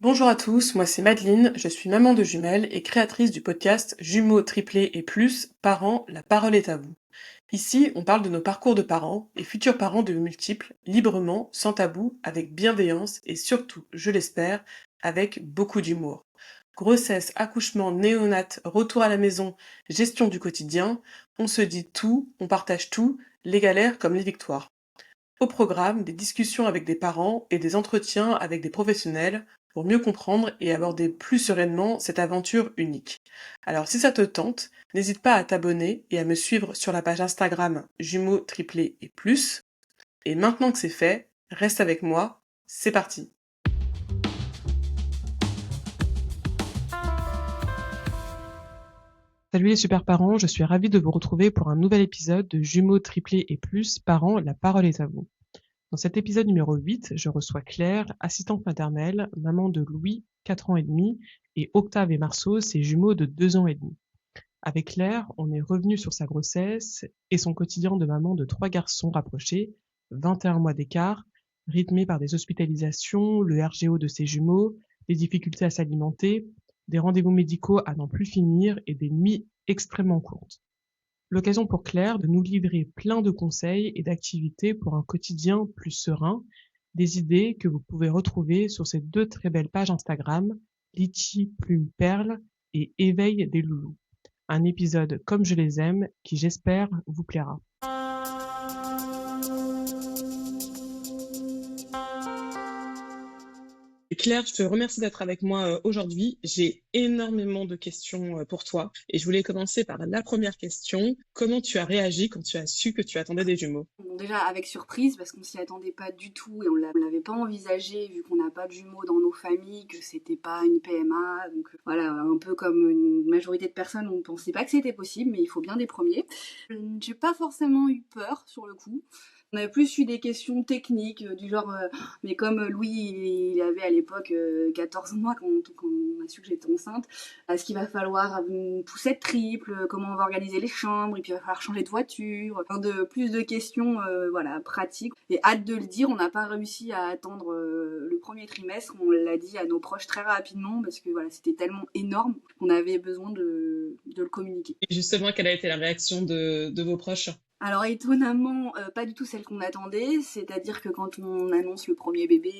Bonjour à tous, moi c'est Madeline, je suis maman de jumelles et créatrice du podcast Jumeaux, triplés et plus, parents, la parole est à vous. Ici, on parle de nos parcours de parents et futurs parents de multiples, librement, sans tabou, avec bienveillance et surtout, je l'espère, avec beaucoup d'humour. Grossesse, accouchement, néonat, retour à la maison, gestion du quotidien, on se dit tout, on partage tout, les galères comme les victoires. Au programme, des discussions avec des parents et des entretiens avec des professionnels pour mieux comprendre et aborder plus sereinement cette aventure unique. Alors si ça te tente, n'hésite pas à t'abonner et à me suivre sur la page Instagram Jumeaux, triplés et plus. Et maintenant que c'est fait, reste avec moi, c'est parti. Salut les super parents, je suis ravie de vous retrouver pour un nouvel épisode de Jumeaux, triplés et plus, parents, la parole est à vous. Dans cet épisode numéro 8, je reçois Claire, assistante maternelle, maman de Louis, 4 ans et demi, et Octave et Marceau, ses jumeaux de 2 ans et demi. Avec Claire, on est revenu sur sa grossesse et son quotidien de maman de 3 garçons rapprochés, 21 mois d'écart, rythmé par des hospitalisations, le RGO de ses jumeaux, des difficultés à s'alimenter, des rendez-vous médicaux à n'en plus finir et des nuits extrêmement courtes. L'occasion pour Claire de nous livrer plein de conseils et d'activités pour un quotidien plus serein, des idées que vous pouvez retrouver sur ces 2 très belles pages Instagram, Litchi Plume Perle et Éveil des loulous. Un épisode comme je les aime qui j'espère vous plaira. Claire, je te remercie d'être avec moi aujourd'hui. J'ai énormément de questions pour toi et je voulais commencer par la première question. Comment tu as réagi quand tu as su que tu attendais des jumeaux? Bon, déjà avec surprise parce qu'on s'y attendait pas du tout et on l'avait pas envisagé vu qu'on n'a pas de jumeaux dans nos familles, que c'était pas une PMA. Donc voilà, un peu comme une majorité de personnes, on pensait pas que c'était possible, mais il faut bien des premiers. J'ai pas forcément eu peur sur le coup. On avait plus eu des questions techniques du genre, mais comme Louis il avait à l'époque 14 mois quand on a su que j'étais enceinte, est-ce qu'il va falloir une poussette triple, comment on va organiser les chambres, et puis il va falloir changer de voiture, plus de questions voilà, pratiques. Et hâte de le dire, on n'a pas réussi à attendre le premier trimestre, on l'a dit à nos proches très rapidement parce que voilà, c'était tellement énorme qu'on avait besoin de le communiquer. Et justement, quelle a été la réaction de vos proches? Alors étonnamment, pas du tout celle qu'on attendait, c'est-à-dire que quand on annonce le premier bébé,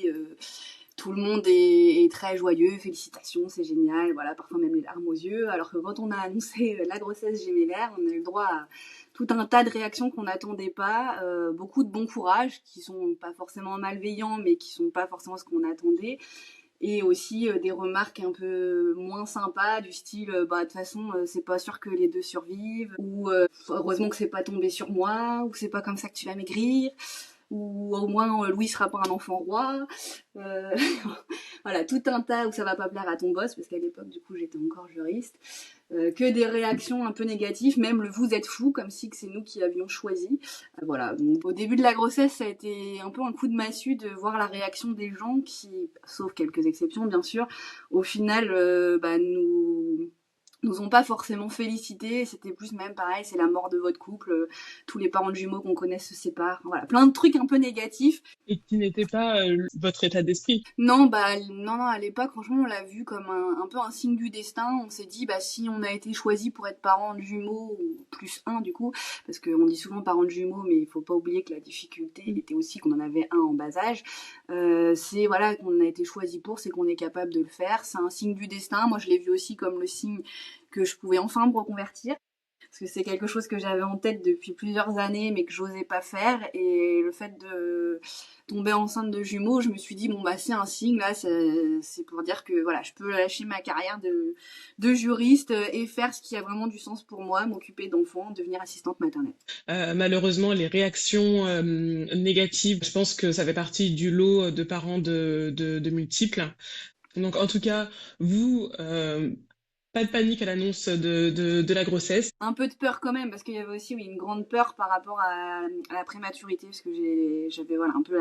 tout le monde est très joyeux, félicitations, c'est génial, voilà, parfois même les larmes aux yeux, alors que quand on a annoncé la grossesse gémellaire, on a eu le droit à tout un tas de réactions qu'on n'attendait pas, beaucoup de bon courage, qui sont pas forcément malveillants, mais qui sont pas forcément ce qu'on attendait, et aussi des remarques un peu moins sympas du style bah de toute façon c'est pas sûr que les deux survivent, ou heureusement que c'est pas tombé sur moi, ou c'est pas comme ça que tu vas maigrir, ou au moins Louis sera pas un enfant roi. Euh, voilà, tout un tas où ça va pas plaire à ton boss, parce qu'à l'époque du coup j'étais encore juriste. Que des réactions un peu négatives, même le vous êtes fou, comme si que c'est nous qui avions choisi. Voilà, donc, au début de la grossesse, ça a été un peu un coup de massue de voir la réaction des gens qui, sauf quelques exceptions bien sûr, au final nous ont pas forcément félicité, c'était plus même pareil, c'est la mort de votre couple, tous les parents de jumeaux qu'on connaît se séparent, voilà, plein de trucs un peu négatifs. Et qui n'était pas votre état d'esprit. Non, bah non, à l'époque, franchement, on l'a vu comme un peu un signe du destin. On s'est dit, bah si on a été choisi pour être parents de jumeaux, ou plus un du coup, parce qu'on dit souvent parents de jumeaux, mais il faut pas oublier que la difficulté était aussi qu'on en avait un en bas âge. C'est voilà qu'on a été choisi pour, c'est qu'on est capable de le faire. C'est un signe du destin. Moi, je l'ai vu aussi comme le signe que je pouvais enfin me reconvertir, parce que c'est quelque chose que j'avais en tête depuis plusieurs années mais que j'osais pas faire, et le fait de tomber enceinte de jumeaux, je me suis dit bon bah c'est un signe là, c'est pour dire que voilà, je peux lâcher ma carrière de juriste et faire ce qui a vraiment du sens pour moi, m'occuper d'enfants, devenir assistante maternelle. Malheureusement, les réactions négatives, je pense que ça fait partie du lot de parents de multiples. Donc, en tout cas, vous, pas de panique à l'annonce de la grossesse. Un peu de peur quand même, parce qu'il y avait aussi oui, une grande peur par rapport à la prématurité, parce que j'avais voilà un peu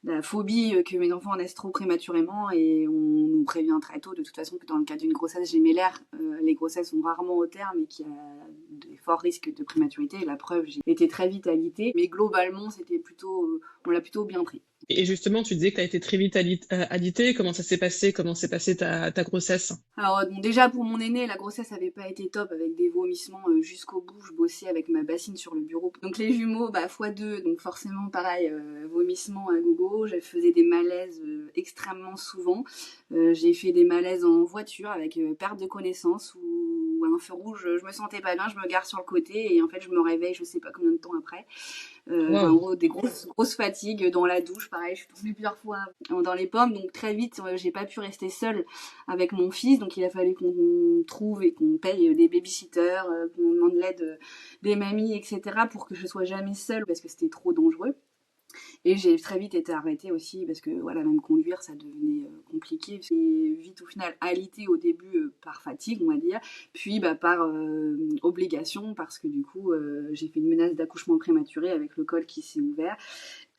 la phobie que mes enfants naissent trop prématurément, et on nous prévient très tôt de toute façon que dans le cas d'une grossesse gémellaire, les grossesses sont rarement au terme et qu'il y a des forts risques de prématurité. La preuve, j'ai été très vite alitée, mais globalement c'était plutôt, on l'a plutôt bien pris. Et justement, tu disais que tu as été très vite alitée. Comment ça s'est passé? Comment s'est passée ta grossesse? Alors bon, déjà pour mon aîné, la grossesse avait pas été top avec des vomissements jusqu'au bout. Je bossais avec ma bassine sur le bureau. Donc les jumeaux, bah x2, donc forcément pareil, vomissements à gogo. Je faisais des malaises extrêmement souvent. J'ai fait des malaises en voiture avec perte de connaissance ou un feu rouge. Je me sentais pas bien, je me gare sur le côté et en fait je me réveille, je sais pas combien de temps après. En Waouh. gros, des grosses fatigues dans la douche, pareil, je suis tombée plusieurs fois dans les pommes, donc très vite, j'ai pas pu rester seule avec mon fils, donc il a fallu qu'on trouve et qu'on paye des babysitters, qu'on demande l'aide des mamies, etc., pour que je sois jamais seule, parce que c'était trop dangereux. Et j'ai très vite été arrêtée aussi parce que voilà, même conduire, ça devenait compliqué. J'ai vite au final alité au début par fatigue, on va dire, puis bah, par obligation parce que du coup j'ai fait une menace d'accouchement prématuré avec le col qui s'est ouvert.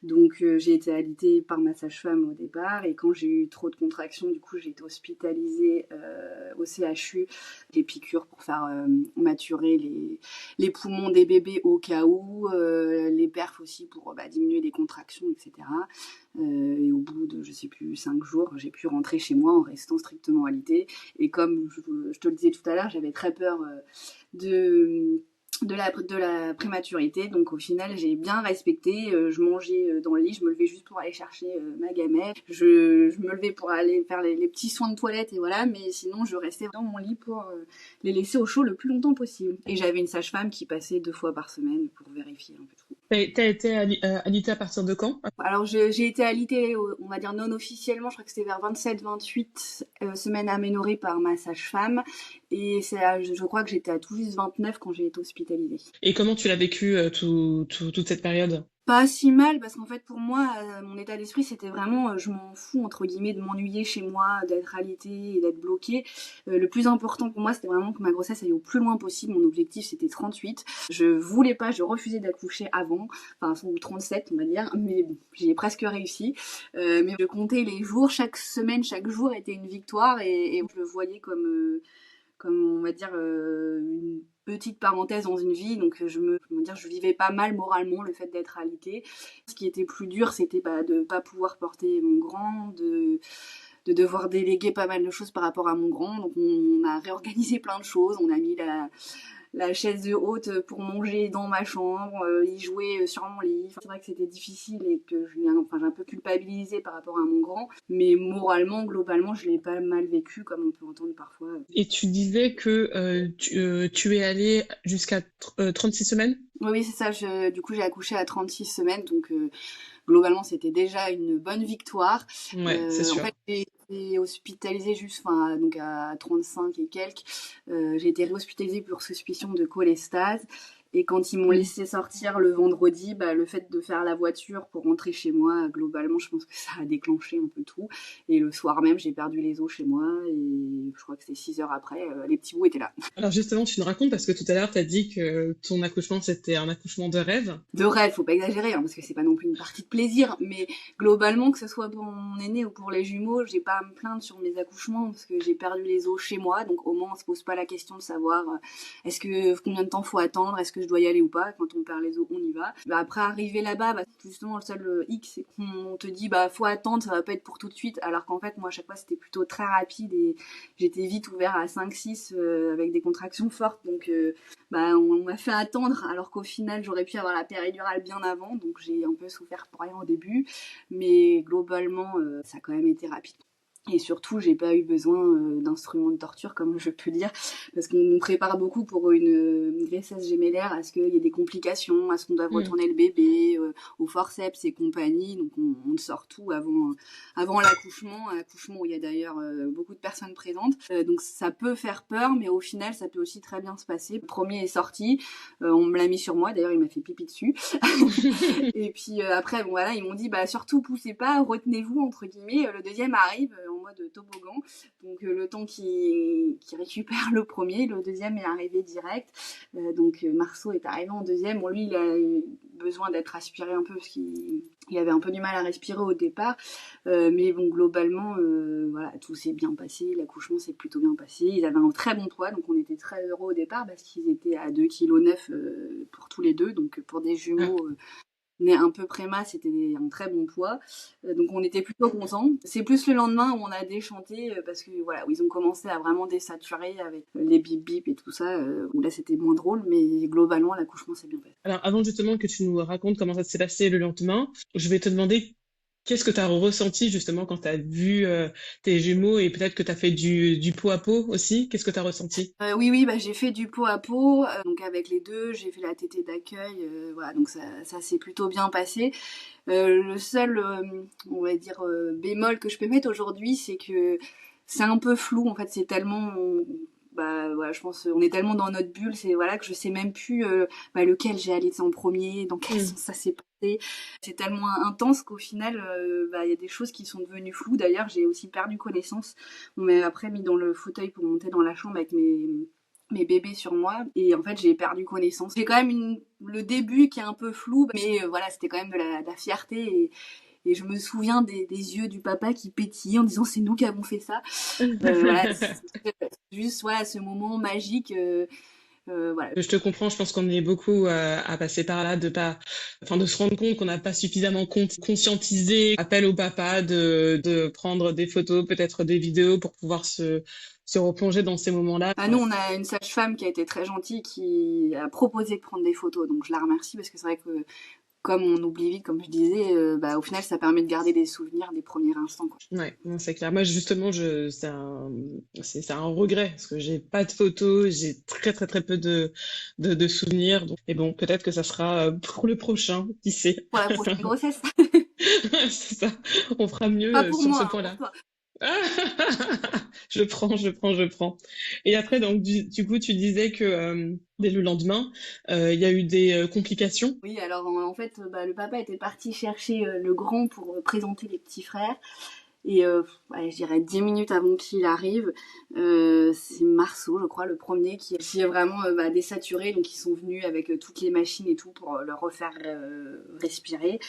Donc j'ai été alitée par ma sage-femme au départ et quand j'ai eu trop de contractions, du coup j'ai été hospitalisée au CHU, des piqûres pour faire maturer les poumons des bébés au cas où, les perfs aussi pour diminuer les contractions, etc. Et au bout de, je sais plus, 5 jours, j'ai pu rentrer chez moi en restant strictement alitée. Et comme je te le disais tout à l'heure, j'avais très peur de de la prématurité. Donc au final, j'ai bien respecté. Je mangeais dans le lit, je me levais juste pour aller chercher ma gamelle. Je me levais pour aller faire les petits soins de toilette et voilà. Mais sinon, je restais dans mon lit pour les laisser au chaud le plus longtemps possible. Et j'avais une sage-femme qui passait 2 fois par semaine pour vérifier un peu tout. T'as été alitée à partir de quand? Alors j'ai été alitée, on va dire non officiellement, je crois que c'était vers 27-28 semaines aménorrhées par ma sage-femme. Et je crois que j'étais à tout juste 29 quand j'ai été hospitalisée. Et comment tu l'as vécu toute cette période? Pas si mal parce qu'en fait pour moi mon état d'esprit c'était vraiment je m'en fous entre guillemets de m'ennuyer chez moi, d'être alitée et d'être bloquée. Le plus important pour moi c'était vraiment que ma grossesse aille au plus loin possible. Mon objectif c'était 38. Je voulais pas, je refusais d'accoucher avant, enfin ou 37 on va dire, mais bon, j'y ai presque réussi. Mais je comptais les jours, chaque semaine, chaque jour était une victoire et je le voyais comme on va dire une petite parenthèse dans une vie. Donc je vivais pas mal moralement le fait d'être alitée. Ce qui était plus dur, c'était de pas pouvoir porter mon grand, de devoir déléguer pas mal de choses par rapport à mon grand. Donc on a réorganisé plein de choses. On a mis la chaise de haute pour manger dans ma chambre, y jouer sur mon lit. Enfin, c'est vrai que c'était difficile et que j'ai un peu culpabilisé par rapport à mon grand, mais moralement, globalement, je l'ai pas mal vécu comme on peut entendre parfois. Et tu disais que tu es allée jusqu'à 36 semaines? Oui, oui, c'est ça. Du coup, j'ai accouché à 36 semaines, donc globalement, c'était déjà une bonne victoire. Ouais, c'est En sûr. fait, j'ai été hospitalisée donc à 35 et quelques. J'ai été réhospitalisée pour suspicion de cholestase. Et quand ils m'ont Mm. laissé sortir le vendredi, le fait de faire la voiture pour rentrer chez moi, globalement, je pense que ça a déclenché un peu tout. Et le soir même, j'ai perdu les os chez moi. Et je crois que c'était 6 heures après, les petits bouts étaient là. Alors justement, tu nous racontes parce que tout à l'heure, tu as dit que ton accouchement, c'était un accouchement de rêve. De rêve, faut pas exagérer, hein, parce que c'est pas non plus une partie de plaisir, mais globalement, que ce soit pour mon aîné ou pour les jumeaux, j'ai pas à me plaindre sur mes accouchements, parce que j'ai perdu les os chez moi, donc au moins on se pose pas la question de savoir est-ce que combien de temps faut attendre, est-ce que je dois y aller ou pas. Quand on perd les os, on y va. Après arriver là-bas, justement le seul X, c'est qu'on te dit faut attendre, ça va pas être pour tout de suite, alors qu'en fait moi à chaque fois c'était plutôt très rapide et j'étais vite ouvert à 5-6 avec des contractions fortes, donc on m'a fait attendre alors qu'au final j'aurais pu avoir la péridurale bien avant, donc j'ai un peu souffert pour rien au début, mais globalement ça a quand même été rapide. Et surtout, j'ai pas eu besoin d'instruments de torture, comme je peux dire, parce qu'on nous prépare beaucoup pour une grossesse gémellaire, à ce qu'il y ait des complications, à ce qu'on doive Mm. retourner le bébé au forceps et compagnie. Donc on sort tout avant l'accouchement, un accouchement où il y a d'ailleurs beaucoup de personnes présentes. Donc ça peut faire peur, mais au final, ça peut aussi très bien se passer. Le premier est sorti, on me l'a mis sur moi, d'ailleurs il m'a fait pipi dessus. Et puis après, bon voilà, ils m'ont dit surtout poussez pas, retenez-vous entre guillemets. Le deuxième arrive en mode toboggan, donc le temps qui récupère le premier, le deuxième est arrivé direct. Donc Marceau est arrivé en deuxième. Bon lui, il a eu besoin d'être aspiré un peu parce qu'il avait un peu du mal à respirer au départ, mais bon globalement, voilà, tout s'est bien passé. L'accouchement s'est plutôt bien passé. Ils avaient un très bon poids, donc on était très heureux au départ parce qu'ils étaient à 2,9 kg pour tous les deux, donc pour des Ah, jumeaux né un peu préma, c'était un très bon poids. Donc on était plutôt contents. C'est plus le lendemain où on a déchanté parce que voilà, où ils ont commencé à vraiment désaturer avec les bip bip et tout ça, où là c'était moins drôle, mais globalement l'accouchement s'est bien fait. Alors, avant justement que tu nous racontes comment ça s'est passé le lendemain, je vais te demander qu'est-ce que tu as ressenti justement quand tu as vu tes jumeaux et peut-être que tu as fait du pot à pot aussi. Qu'est-ce que tu as ressenti? Oui, oui, bah, j'ai fait du pot à pot, donc avec les deux, j'ai fait la tétée d'accueil, voilà, donc ça s'est plutôt bien passé. Le seul, on va dire, bémol que je peux mettre aujourd'hui, c'est que c'est un peu flou. En fait, c'est tellement, bah voilà, je pense, on est tellement dans notre bulle, c'est voilà que je sais même plus bah, lequel j'ai allaité en premier, dans quel Hmm. sens ça s'est passé. C'est tellement intense qu'au final, bah il y a des choses qui sont devenues floues. D'ailleurs, j'ai aussi perdu connaissance. On m'a après mis dans le fauteuil pour monter dans la chambre avec mes bébés sur moi et en fait j'ai perdu connaissance. J'ai quand même le début qui est un peu flou mais voilà c'était quand même de la fierté et je me souviens des yeux du papa qui pétillaient en disant c'est nous qui avons fait ça. Voilà, c'est juste voilà ce moment magique. Voilà. Je te comprends, je pense qu'on est beaucoup à passer par là, de pas, enfin, de se rendre compte qu'on n'a pas suffisamment conscientisé. Appel au papa de prendre des photos, peut-être des vidéos pour pouvoir se replonger dans ces moments-là. Nous, on a une sage-femme qui a été très gentille, qui a proposé de prendre des photos. Donc, je la remercie parce que c'est vrai que comme on oublie vite, comme je disais, bah, au final, ça permet de garder des souvenirs des premiers instants, quoi. Ouais, non, c'est clair. Moi, justement, c'est un regret parce que j'ai pas de photos, j'ai très, très, très peu de souvenirs. Donc, et bon, peut-être que ça sera pour le prochain, qui sait. Pour la prochaine grossesse. C'est ça. On fera mieux Pas pour sur ce moi, hein, pour point-là. toi. Je prends. Et après, donc, du coup, tu disais que dès le lendemain, il y a eu des complications. Oui, alors en fait, bah, le papa était parti chercher le grand pour présenter les petits frères. Et ouais, je dirais 10 minutes avant qu'il arrive, c'est Marceau, je crois, le premier, qui est vraiment bah, désaturé. Donc ils sont venus avec toutes les machines et tout pour le refaire respirer.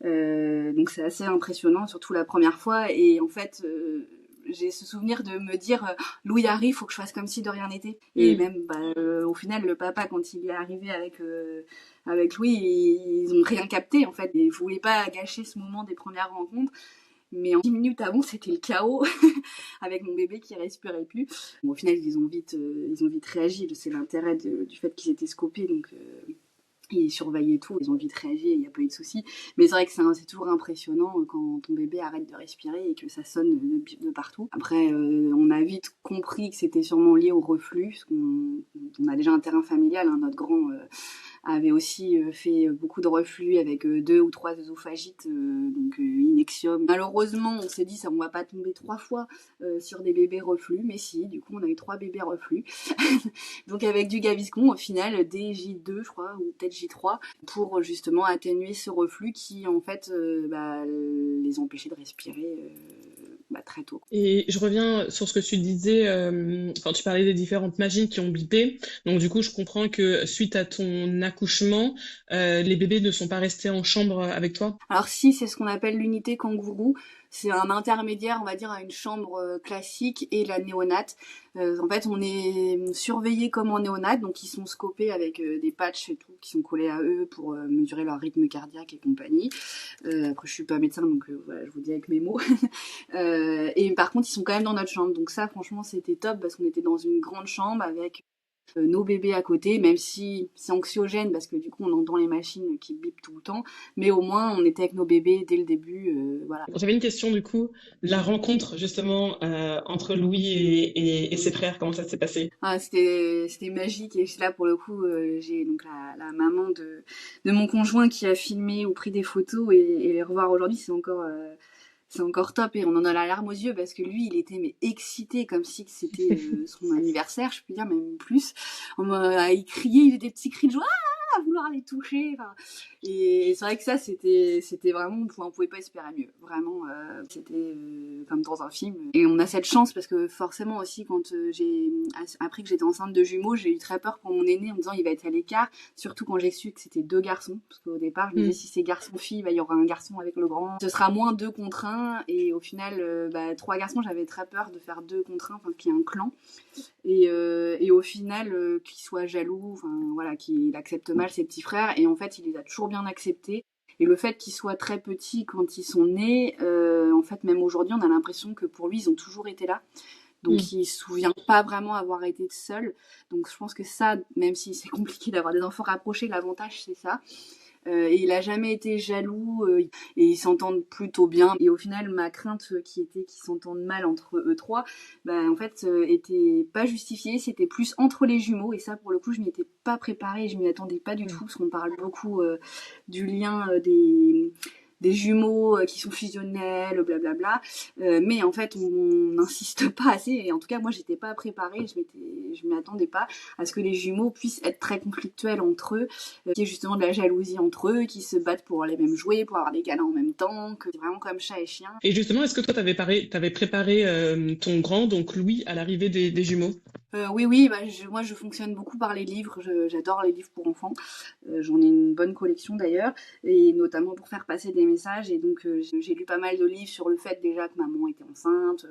Donc c'est assez impressionnant, surtout la première fois. Et en fait, j'ai ce souvenir de me dire Louis arrive, faut que je fasse comme si de rien n'était. Et Hmm. même bah, au final, le papa, quand il est arrivé avec Louis, ils ont rien capté en fait. Ils voulaient pas gâcher ce moment des premières rencontres. Mais en 10 minutes avant, c'était le chaos avec mon bébé qui respirait plus. Bon, au final, ils ont vite réagi. C'est l'intérêt du fait qu'ils étaient scopés, donc ils surveillaient tout. Ils ont vite réagi et il n'y a pas eu de souci. Mais c'est vrai que c'est toujours impressionnant quand ton bébé arrête de respirer et que ça sonne de partout. Après, on a vite compris que c'était sûrement lié au reflux, parce qu'on a déjà un terrain familial. Hein, notre grand avait aussi fait beaucoup de reflux avec 2 ou 3 œsophagites, donc Inexium. Malheureusement, on s'est dit ça, on va pas tomber 3 fois sur des bébés reflux, mais si, du coup on a eu 3 bébés reflux. Donc avec du Gaviscon, au final, dès J2 je crois, ou peut-être J3, pour justement atténuer ce reflux qui en fait bah, les empêchait de respirer bah, très tôt. Et je reviens sur ce que tu disais, quand tu parlais des différentes machines qui ont bipé. Donc du coup, je comprends que suite à ton accouchement, les bébés ne sont pas restés en chambre avec toi. Alors si, c'est ce qu'on appelle l'unité kangourou. C'est un intermédiaire, on va dire, à une chambre classique et la néonate. En fait, on est surveillé comme en néonate, donc ils sont scopés avec des patchs et tout qui sont collés à eux pour mesurer leur rythme cardiaque et compagnie. Après, je suis pas médecin, donc voilà, je vous dis avec mes mots. Et par contre, ils sont quand même dans notre chambre, donc ça, franchement, c'était top parce qu'on était dans une grande chambre avec nos bébés à côté, même si c'est anxiogène parce que du coup on entend les machines qui bipent tout le temps, mais au moins on était avec nos bébés dès le début, voilà. J'avais une question du coup, la rencontre justement entre Louis et ses frères, comment ça s'est passé? Ah, c'était magique et là pour le coup j'ai donc la maman de mon conjoint qui a filmé ou pris des photos et les revoir aujourd'hui c'est encore top et on en a la larme aux yeux parce que lui il était mais excité comme si c'était son anniversaire, je peux dire même plus. Il criait, il avait des petits cris de joie à vouloir les toucher. Enfin, et c'est vrai que ça, c'était vraiment, on pouvait pas espérer mieux. Vraiment, c'était comme dans un film. Et on a cette chance parce que forcément aussi, quand j'ai appris que j'étais enceinte de jumeaux, j'ai eu très peur pour mon aîné en me disant il va être à l'écart. Surtout quand j'ai su que c'était 2 garçons. Parce qu'au départ, je me disais si c'est garçon-fille, bah, il y aura un garçon avec le grand. Ce sera moins 2 contre 1. Et au final, 3 garçons, j'avais très peur de faire 2 contre 1, enfin qu'il y ait un clan. Et au final qu'il soit jaloux, enfin voilà, qu'il accepte mal ses petits frères et en fait il les a toujours bien acceptés Et le fait qu'ils soient très petits quand ils sont nés, en fait, même aujourd'hui, on a l'impression que pour lui, ils ont toujours été là. Mm. Donc, il se souvient pas vraiment avoir été seul. Donc, je pense que ça, même si c'est compliqué d'avoir des enfants rapprochés, l'avantage, c'est ça. Et il a jamais été jaloux et ils s'entendent plutôt bien. Et au final, ma crainte qui était qu'ils s'entendent mal entre eux trois, bah, en fait, était pas justifiée. C'était plus entre les jumeaux. Et ça, pour le coup, je m'y étais pas préparée. Je m'y attendais pas du tout parce qu'on parle beaucoup du lien des jumeaux qui sont fusionnels, blablabla. Mais en fait, on n'insiste pas assez. Et en tout cas, moi, j'étais pas préparée. Je m'y attendais pas à ce que les jumeaux puissent être très conflictuels entre eux, qu'il y ait justement de la jalousie entre eux, qui se battent pour les mêmes jouets, pour avoir des câlins en même temps, que c'est vraiment comme chat et chien. Et justement, est-ce que toi, t'avais préparé ton grand, donc Louis, à l'arrivée des jumeaux? Oui, bah, moi je fonctionne beaucoup par les livres, j'adore les livres pour enfants, j'en ai une bonne collection d'ailleurs, et notamment pour faire passer des messages, et donc j'ai lu pas mal de livres sur le fait déjà que maman était enceinte,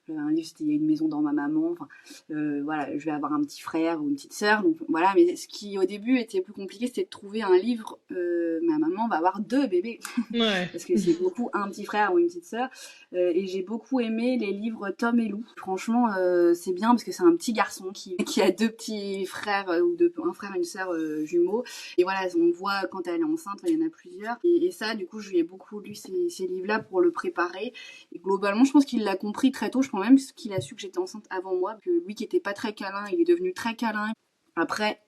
un livre c'était Il y a une maison dans ma maman, enfin voilà, je vais avoir un petit frère ou une petite sœur, donc voilà, mais ce qui au début était plus compliqué c'était de trouver un livre, ma maman va avoir 2 bébés, Ouais. parce que c'est beaucoup un petit frère ou une petite sœur, et j'ai beaucoup aimé les livres Tom et Lou. Franchement, c'est bien parce que c'est un petit garçon qui a 2 petits frères un frère et une sœur jumeaux. Et voilà, on voit quand elle est enceinte, il y en a plusieurs. Et ça, du coup, je lui ai beaucoup lu ces livres-là pour le préparer. Et globalement, je pense qu'il l'a compris très tôt. Je pense même qu'il a su que j'étais enceinte avant moi, que lui qui était pas très câlin, il est devenu très câlin. Après,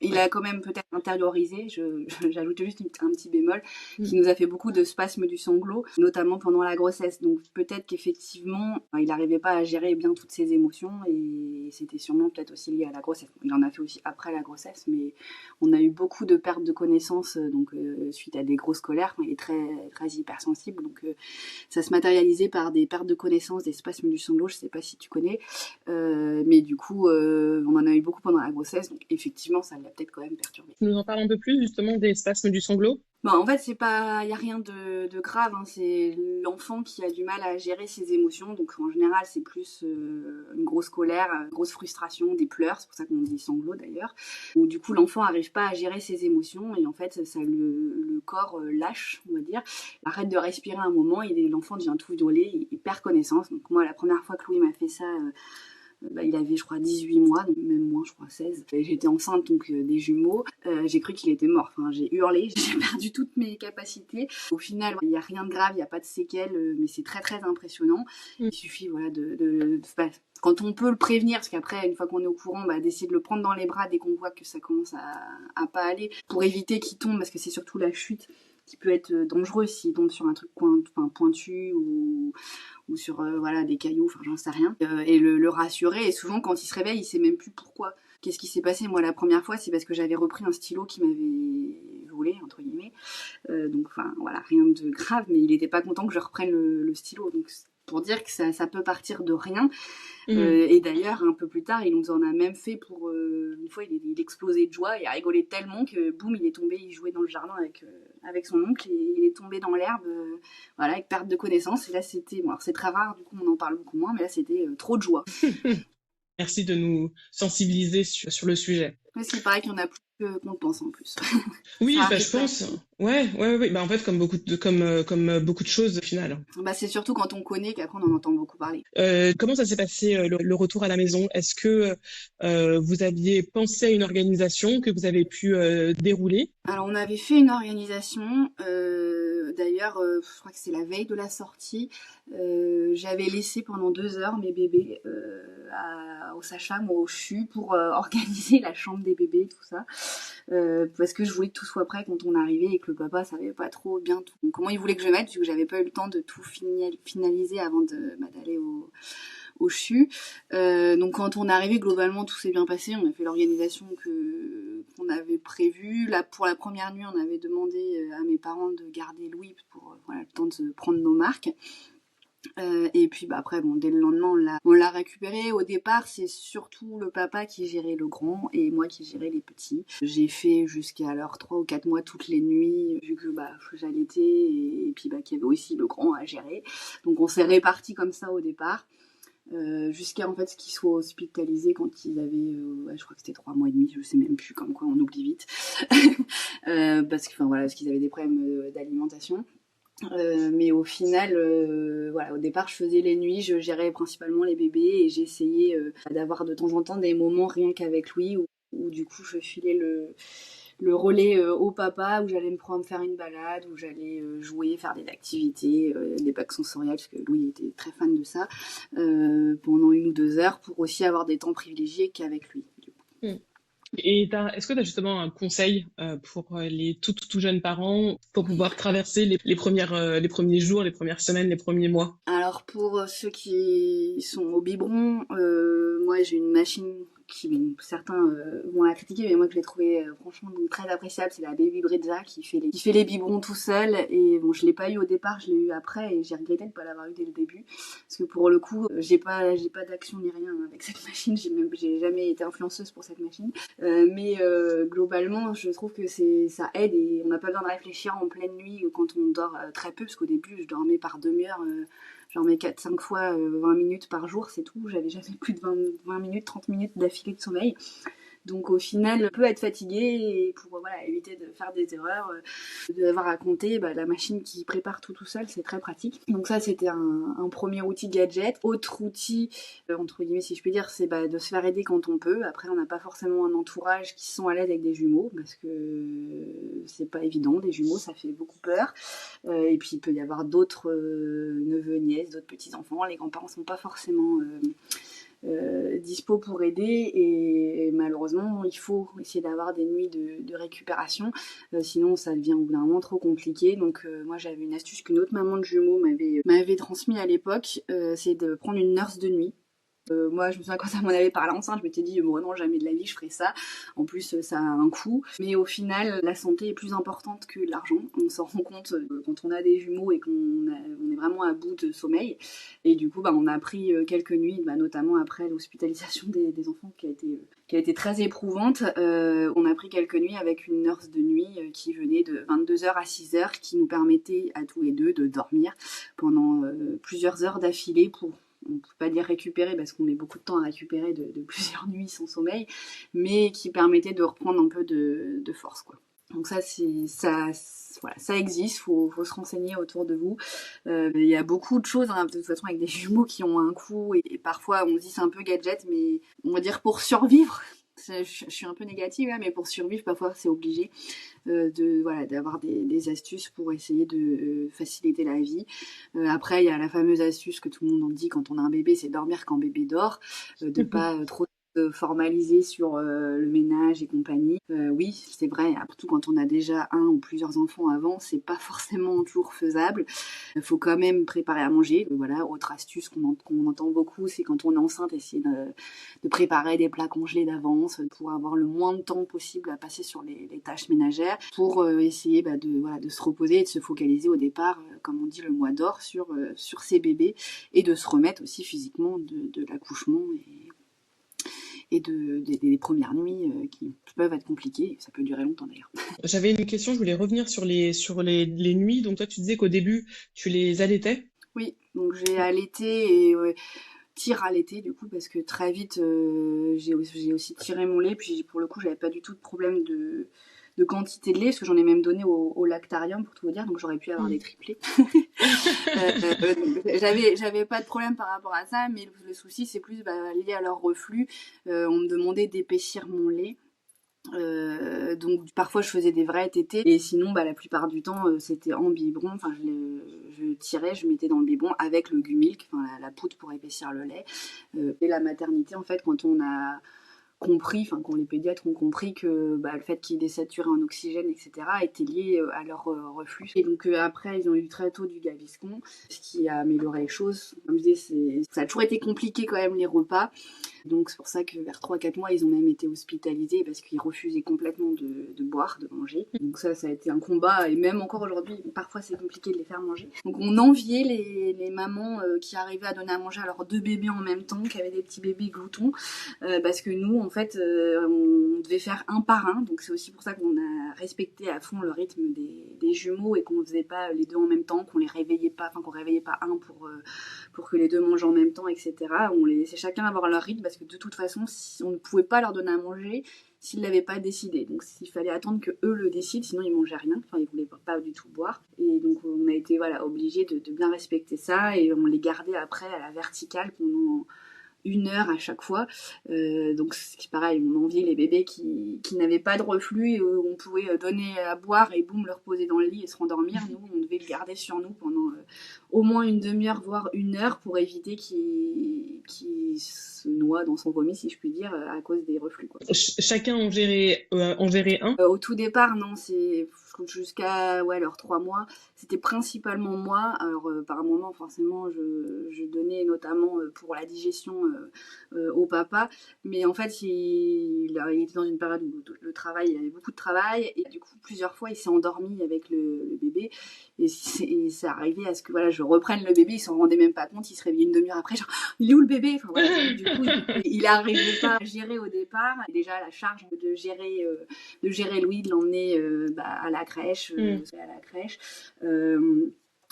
il a quand même peut-être intériorisé, j'ajoute juste un petit bémol, qui nous a fait beaucoup de spasmes du sanglot, notamment pendant la grossesse. Donc peut-être qu'effectivement, il n'arrivait pas à gérer bien toutes ses émotions et c'était sûrement peut-être aussi lié à la grossesse. Il en a fait aussi après la grossesse, mais on a eu beaucoup de pertes de connaissances donc suite à des grosses colères. Il est très, très hypersensible, donc ça se matérialisait par des pertes de connaissances, des spasmes du sanglot, je sais pas si tu connais, mais du coup, on en a eu beaucoup pendant la grossesse, donc effectivement, ça l'a peut-être quand même perturbé. Tu nous en parles un peu plus justement des spasmes du sanglot? Bon, en fait, c'est pas, y a rien de grave, hein. C'est l'enfant qui a du mal à gérer ses émotions. Donc, en général, c'est plus une grosse colère, une grosse frustration, des pleurs. C'est pour ça qu'on dit sanglots d'ailleurs. Où du coup, l'enfant arrive pas à gérer ses émotions et en fait, le corps lâche, on va dire. Arrête de respirer un moment et l'enfant devient tout violet, il perd connaissance. Donc, moi, la première fois que Louis m'a fait ça, il avait je crois 18 mois, donc même moins je crois 16. Et j'étais enceinte donc des jumeaux. J'ai cru qu'il était mort, enfin j'ai hurlé, j'ai perdu toutes mes capacités. Au final il n'y a rien de grave, il n'y a pas de séquelles, mais c'est très très impressionnant. Il suffit voilà quand on peut le prévenir, parce qu'après une fois qu'on est au courant, d'essayer de le prendre dans les bras dès qu'on voit que ça commence à pas aller, pour éviter qu'il tombe, parce que c'est surtout la chute qui peut être dangereuse s'il tombe sur un truc pointu ou sur voilà des cailloux, enfin j'en sais rien, et le rassurer. Et souvent quand il se réveille, il sait même plus pourquoi. Qu'est-ce qui s'est passé? Moi la première fois, c'est parce que j'avais repris un stylo qui m'avait volé entre guillemets. Donc enfin voilà, rien de grave, mais il était pas content que je reprenne le stylo. Donc pour dire que ça peut partir de rien. Et d'ailleurs, un peu plus tard, il nous en a même fait pour une fois, il explosait de joie et a rigolé tellement que boum, il est tombé, il jouait dans le jardin avec son oncle et il est tombé dans l'herbe, voilà, avec perte de connaissance. Et là, c'était, bon, alors c'est très rare, du coup, on en parle beaucoup moins, mais là, c'était trop de joie. Merci de nous sensibiliser sur le sujet. Parce qu'il paraît qu'il y en a plus qu'on pense en plus. Oui, Ça je arrive pas. pense. Ouais. Bah, en fait, comme beaucoup de choses au final. C'est surtout quand on connaît qu'après on en entend beaucoup parler. Comment ça s'est passé le retour à la maison? Est-ce que vous aviez pensé à une organisation que vous avez pu dérouler? Alors on avait fait une organisation, d'ailleurs je crois que c'est la veille de la sortie, j'avais laissé pendant 2 heures mes bébés aux sages-femmes ou au CHU pour organiser la chambre des bébés, tout ça, parce que je voulais que tout soit prêt quand on arrivait et que le papa savait pas trop bien tout, comment il voulait que je mette, vu que j'avais pas eu le temps de tout finaliser avant d'aller au CHU. Donc quand on est arrivé, globalement tout s'est bien passé, on a fait l'organisation qu'on avait prévue. Là, pour la première nuit, on avait demandé à mes parents de garder Louis pour le temps de se prendre nos marques. Et puis après, bon, dès le lendemain, on l'a récupéré. Au départ, c'est surtout le papa qui gérait le grand et moi qui gérais les petits. J'ai fait jusqu'à 3 ou 4 mois toutes les nuits, vu que j'allaitais et puis qu'il y avait aussi le grand à gérer. Donc on s'est répartis comme ça au départ. jusqu'à en fait ce qu'ils soient hospitalisés quand ils avaient, je crois que c'était 3 mois et demi, je sais même plus, comme quoi on oublie vite, parce que, enfin voilà, parce qu'ils avaient des problèmes d'alimentation. Mais au final, voilà, au départ, je faisais les nuits, je gérais principalement les bébés et j'essayais d'avoir de temps en temps des moments rien qu'avec lui où du coup je filais le relais au papa, où j'allais me prendre faire une balade, où j'allais jouer, faire des activités, des bacs sensoriels, parce que Louis était très fan de ça, pendant 1 ou 2 heures, pour aussi avoir des temps privilégiés qu'avec lui. Mm. Et est-ce que tu as justement un conseil pour les tout jeunes parents pour pouvoir traverser les premiers jours, les premières semaines, les premiers mois? Alors pour ceux qui sont au biberon, moi j'ai une machine qui certains vont la critiquer, mais moi que j'ai trouvé franchement très appréciable, c'est la Baby Brezza qui fait les biberons tout seul. Et bon, je l'ai pas eu au départ, je l'ai eu après et j'ai regretté de pas l'avoir eu dès le début, parce que pour le coup j'ai pas d'action ni rien avec cette machine, j'ai jamais été influenceuse pour cette machine. Mais globalement je trouve que ça aide et on n'a pas besoin de réfléchir en pleine nuit quand on dort très peu, parce qu'au début je dormais par demi-heure, genre mes 4-5 fois 20 minutes par jour, c'est tout. J'avais jamais plus de 20 minutes, 30 minutes d'affilée de sommeil. Donc au final, on peut être fatigué et pour voilà, éviter de faire des erreurs, d'avoir à compter, la machine qui prépare tout seul, c'est très pratique. Donc ça, c'était un premier outil gadget. Autre outil, entre guillemets si je puis dire, c'est de se faire aider quand on peut. Après, on n'a pas forcément un entourage qui sont à l'aise avec des jumeaux, parce que c'est pas évident, des jumeaux, ça fait beaucoup peur. Et puis il peut y avoir d'autres neveux, nièces, d'autres petits-enfants. Les grands-parents sont pas forcément dispo pour aider, et malheureusement il faut essayer d'avoir des nuits de récupération, sinon ça devient au bout d'un moment trop compliqué. Donc moi j'avais une astuce qu'une autre maman de jumeaux m'avait transmis à l'époque, c'est de prendre une nurse de nuit. Moi, je me souviens quand ça m'en avait parlé enceinte, je m'étais dit, bon, non, jamais de la vie, je ferais ça. En plus, ça a un coût. Mais au final, la santé est plus importante que l'argent. On s'en rend compte quand on a des jumeaux et on est vraiment à bout de sommeil. Et du coup, on a pris quelques nuits, notamment après l'hospitalisation des enfants qui a été très éprouvante. On a pris quelques nuits avec une nurse de nuit qui venait de 22h à 6h, qui nous permettait à tous les deux de dormir pendant plusieurs heures d'affilée on ne peut pas dire récupérer parce qu'on met beaucoup de temps à récupérer de plusieurs nuits sans sommeil, mais qui permettait de reprendre un peu de force, quoi. Donc ça, voilà, ça existe, faut se renseigner autour de vous. Il y a beaucoup de choses, de toute façon, avec des jumeaux qui ont un coût, et parfois on se dit c'est un peu gadget, mais on va dire pour survivre. Je suis un peu négative là, mais pour survivre, parfois c'est obligé d'avoir des astuces pour essayer de faciliter la vie. Après, il y a la fameuse astuce que tout le monde en dit quand on a un bébé, c'est dormir quand bébé dort, de pas trop formaliser sur le ménage et compagnie. Oui, c'est vrai, surtout quand on a déjà un ou plusieurs enfants avant, c'est pas forcément toujours faisable. Il faut quand même préparer à manger. Voilà, autre astuce qu'on entend beaucoup, c'est quand on est enceinte, essayer de préparer des plats congelés d'avance pour avoir le moins de temps possible à passer sur les tâches ménagères, pour essayer de se reposer et de se focaliser au départ, comme on dit, le mois d'or sur ses bébés, et de se remettre aussi physiquement de l'accouchement et des premières nuits qui peuvent être compliquées. Ça peut durer longtemps d'ailleurs. J'avais une question, je voulais revenir sur les nuits. Donc toi, tu disais qu'au début, tu les allaitais? Oui, donc j'ai allaité et tire allaité du coup, parce que très vite j'ai aussi tiré mon lait, puis pour le coup j'avais pas du tout de problème de quantité de lait, parce que j'en ai même donné au lactarium pour tout vous dire, donc j'aurais pu avoir des triplés. J'avais pas de problème par rapport à ça, mais le souci c'est plus lié à leur reflux. On me demandait d'épaissir mon lait. Donc parfois je faisais des vrais tétés, et sinon la plupart du temps c'était en biberon. Enfin je tirais, je mettais dans le biberon avec le Gumilk, enfin la poudre pour épaissir le lait. Et la maternité, en fait, quand on a compris, enfin quand les pédiatres ont compris que le fait qu'ils désaturent en oxygène, etc., était lié à leur reflux. Et donc après ils ont eu très tôt du Gaviscon, ce qui a amélioré les choses. Comme je disais, ça a toujours été compliqué quand même, les repas. Donc c'est pour ça que vers 3-4 mois, ils ont même été hospitalisés parce qu'ils refusaient complètement de boire, de manger. Donc ça a été un combat, et même encore aujourd'hui, parfois c'est compliqué de les faire manger. Donc on enviait les mamans qui arrivaient à donner à manger à leurs 2 bébés en même temps, qui avaient des petits bébés gloutons, parce que nous, en fait, on devait faire un par un. Donc c'est aussi pour ça qu'on a respecté à fond le rythme des jumeaux et qu'on faisait pas les deux en même temps, qu'on les réveillait pas, enfin qu'on réveillait pas un pour que les deux mangent en même temps, etc. On les laissait chacun avoir leur rythme parce que de toute façon, on ne pouvait pas leur donner à manger s'ils l'avaient pas décidé. Donc il fallait attendre que eux le décident, sinon ils mangeaient rien. Enfin, ils voulaient pas du tout boire. Et donc on a été obligés de bien respecter ça, et on les gardait après à la verticale pendant 1 heure à chaque fois. Donc c'est pareil, on enviait les bébés qui n'avaient pas de reflux et où on pouvait donner à boire et boum, le reposer dans le lit et se rendormir. Nous, on devait le garder sur nous pendant au moins une demi-heure, voire 1 heure, pour éviter qu'il se noie dans son vomi, si je puis dire, à cause des reflux, quoi. Chacun en gérait un. Au tout départ, non, je trouve jusqu'à leurs 3 mois, c'était principalement moi. Alors par moment, forcément, je donnais notamment pour la digestion au papa, mais en fait, il était dans une période où le travail, il avait beaucoup de travail, et du coup, plusieurs fois, il s'est endormi avec le bébé, et c'est arrivé à ce que je reprenne le bébé, il s'en rendait même pas compte, il se réveillait une demi-heure après, genre, il est où le bébé? Enfin, voilà, du coup, il n'arrivait pas à gérer au départ. Déjà, la charge de gérer Louis, de l'emmener à la crèche,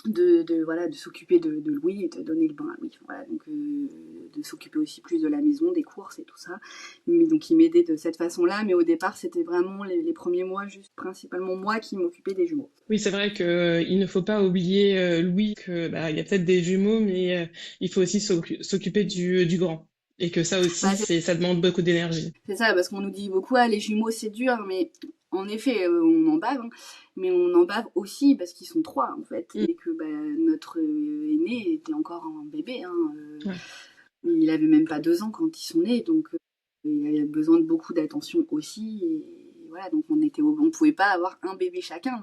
de s'occuper de Louis et de donner le bain à Louis. Voilà, donc de s'occuper aussi plus de la maison, des courses et tout ça. Mais donc il m'aidait de cette façon-là, mais au départ c'était vraiment les premiers mois juste principalement moi qui m'occupais des jumeaux. Oui, c'est vrai que il ne faut pas oublier Louis, que il y a peut-être des jumeaux, mais il faut aussi s'occuper du grand. Et que ça aussi, ça demande beaucoup d'énergie. C'est ça, parce qu'on nous dit beaucoup, les jumeaux c'est dur, mais en effet, on en bave, hein, mais on en bave aussi parce qu'ils sont 3 en fait, et que notre aîné était encore un bébé. Ouais. Il avait même pas 2 ans quand ils sont nés, donc il avait besoin de beaucoup d'attention aussi. Et voilà, donc on pouvait pas avoir un bébé chacun,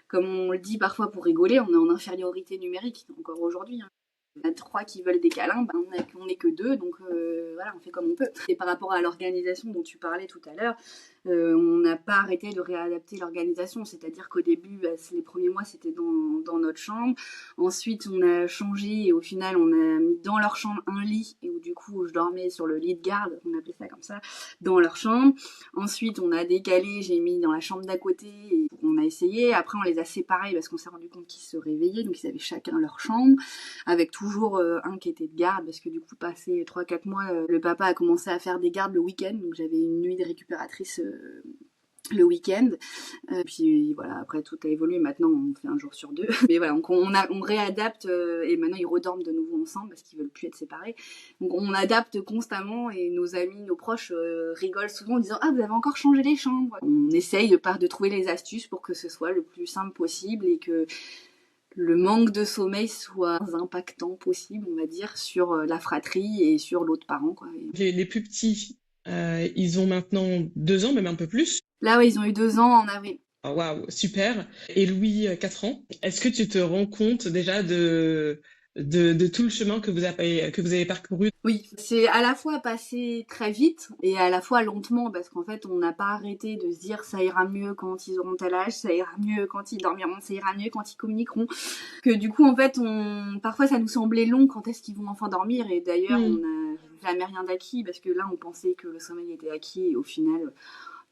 comme on le dit parfois pour rigoler, on est en infériorité numérique encore aujourd'hui. Hein. On a 3 qui veulent des câlins, on n'est que 2, donc on fait comme on peut. Et par rapport à l'organisation dont tu parlais tout à l'heure, on n'a pas arrêté de réadapter l'organisation, c'est-à-dire qu'au début, les premiers mois, c'était dans notre chambre. Ensuite, on a changé et au final, on a mis dans leur chambre un lit, et où du coup, je dormais sur le lit de garde, on appelait ça comme ça, dans leur chambre. Ensuite, on a décalé, j'ai mis dans la chambre d'à côté, et on a essayé. Après, on les a séparés parce qu'on s'est rendu compte qu'ils se réveillaient, donc ils avaient chacun leur chambre, avec toujours un qui était de garde, parce que du coup, passé 3-4 mois, le papa a commencé à faire des gardes le week-end, donc j'avais une nuit de récupératrice le week-end. Puis voilà, après tout a évolué, maintenant on fait 1 jour sur 2. Mais voilà, donc on réadapte, et maintenant ils redorment de nouveau ensemble parce qu'ils veulent plus être séparés. Donc on adapte constamment, et nos amis, nos proches rigolent souvent en disant « Ah, vous avez encore changé les chambres !» On essaye de trouver les astuces pour que ce soit le plus simple possible et que le manque de sommeil soit impactant possible, on va dire, sur la fratrie et sur l'autre parent, quoi. Les plus petits, ils ont maintenant 2 ans, même un peu plus. Là, ouais, ils ont eu 2 ans en avril. Oh, waouh, super. Et Louis, 4 ans. Est-ce que tu te rends compte déjà de tout le chemin que vous avez parcouru? Oui, c'est à la fois passé très vite et à la fois lentement, parce qu'en fait, on n'a pas arrêté de se dire ça ira mieux quand ils auront tel âge, ça ira mieux quand ils dormiront, ça ira mieux quand ils communiqueront. Que du coup, en fait, parfois ça nous semblait long quand est-ce qu'ils vont enfin dormir, et d'ailleurs, on n'a jamais rien d'acquis, parce que là, on pensait que le sommeil était acquis, et au final,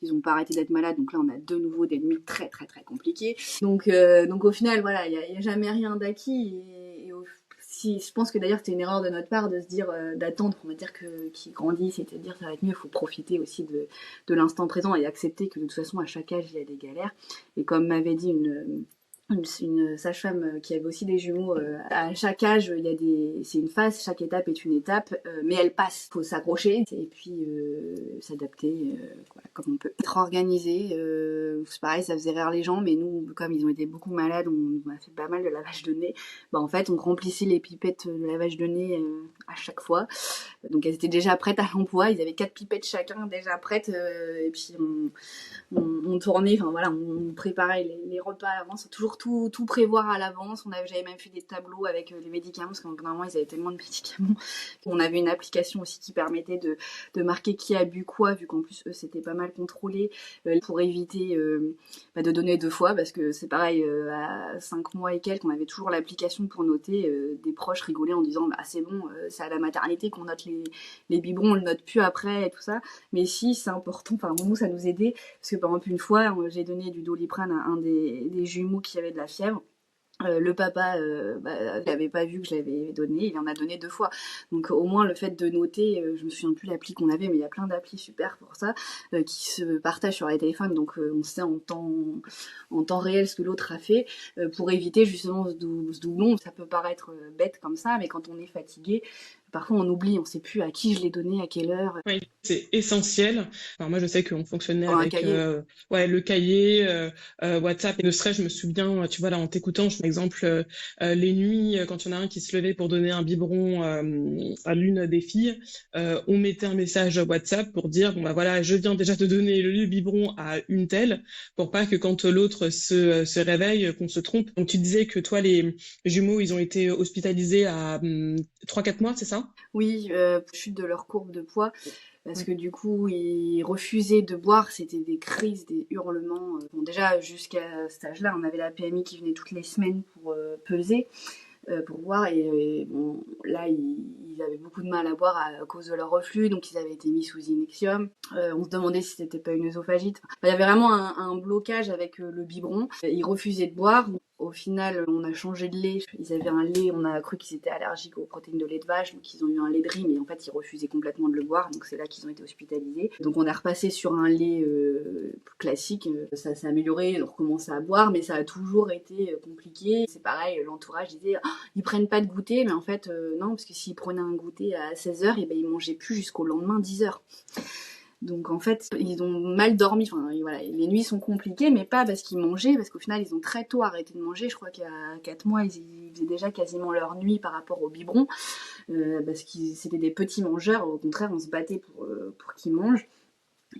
ils n'ont pas arrêté d'être malades, donc là on a de nouveau des nuits très très très compliquées. Donc au final, voilà, il y a jamais rien d'acquis, et je pense que d'ailleurs c'était une erreur de notre part de se dire d'attendre, on va dire qu'ils grandissent, et de dire ça va être mieux. Il faut profiter aussi de l'instant présent et accepter que de toute façon à chaque âge il y a des galères. Et comme m'avait dit une sage-femme qui avait aussi des jumeaux, à chaque âge c'est une phase, chaque étape est une étape, mais elle passe, faut s'accrocher et puis s'adapter comme on peut. Être organisé, c'est pareil, ça faisait rire les gens, mais nous, comme ils ont été beaucoup malades, on a fait pas mal de lavage de nez. En fait, on remplissait les pipettes de lavage de nez à chaque fois, donc elles étaient déjà prêtes à l'emploi, ils avaient 4 pipettes chacun déjà prêtes, et puis on tournait, enfin voilà, on préparait les repas avant, c'est toujours tout prévoir à l'avance. J'avais même fait des tableaux avec les médicaments, parce que normalement ils avaient tellement de médicaments. On avait une application aussi qui permettait de marquer qui a bu quoi, vu qu'en plus eux c'était pas mal contrôlé, pour éviter de donner 2 fois, parce que c'est pareil, à 5 mois et quelques, on avait toujours l'application pour noter. Des proches rigolaient en disant c'est bon, c'est à la maternité qu'on note les biberons, on le note plus après et tout ça. Mais si, c'est important, enfin nous ça nous aidait, parce que par exemple une fois j'ai donné du Doliprane à un des jumeaux qui avait de la fièvre. Le papa il n'avait pas vu que je l'avais donné, il en a donné 2 fois. Donc au moins le fait de noter, je me souviens plus l'appli qu'on avait, mais il y a plein d'applis super pour ça, qui se partagent sur les téléphones, donc on sait en temps réel ce que l'autre a fait, pour éviter justement ce doublon. Ça peut paraître bête comme ça, mais quand on est fatigué, parfois on oublie, on sait plus à qui je l'ai donné, à quelle heure. Oui, c'est essentiel. Enfin, moi, je sais qu'on fonctionnait Un avec cahier. le cahier, WhatsApp. Et ne serait-je, je me souviens, tu vois, là, en t'écoutant, par exemple, les nuits, quand il y en a un qui se levait pour donner un biberon à l'une des filles, on mettait un message WhatsApp pour dire, bon, bah voilà, je viens déjà de donner le biberon à une telle, pour pas que quand l'autre se réveille, qu'on se trompe. Donc, tu disais que toi, les jumeaux, ils ont été hospitalisés à 3-4 mois, c'est ça? Oui, chute de leur courbe de poids, parce que du coup ils refusaient de boire, c'était des crises, des hurlements. Bon, déjà jusqu'à cet âge-là, on avait la PMI qui venait toutes les semaines pour peser, pour boire, et bon, là ils avaient beaucoup de mal à boire à cause de leur reflux, donc ils avaient été mis sous Inexium. On se demandait si c'était pas une œsophagite. Enfin, il y avait vraiment un blocage avec le biberon. Ils refusaient de boire. Au final, on a changé de lait. Ils avaient un lait, on a cru qu'ils étaient allergiques aux protéines de lait de vache, donc ils ont eu un lait de riz, mais en fait ils refusaient complètement de le boire, donc c'est là qu'ils ont été hospitalisés. Donc on est repassé sur un lait classique. Ça s'est amélioré, on recommençait à boire, mais ça a toujours été compliqué. C'est pareil, l'entourage disait ils prennent pas de goûter, mais en fait non, parce que s'ils prenaient un goûter à 16h, et ben ils mangeaient plus jusqu'au lendemain 10h. Donc en fait, ils ont mal dormi. Enfin, voilà, les nuits sont compliquées, mais pas parce qu'ils mangeaient, parce qu'au final, ils ont très tôt arrêté de manger. Je crois qu'à 4 mois, ils faisaient déjà quasiment leur nuit par rapport au biberon, parce qu'ils c'était des petits mangeurs. Au contraire, on se battait pour qu'ils mangent.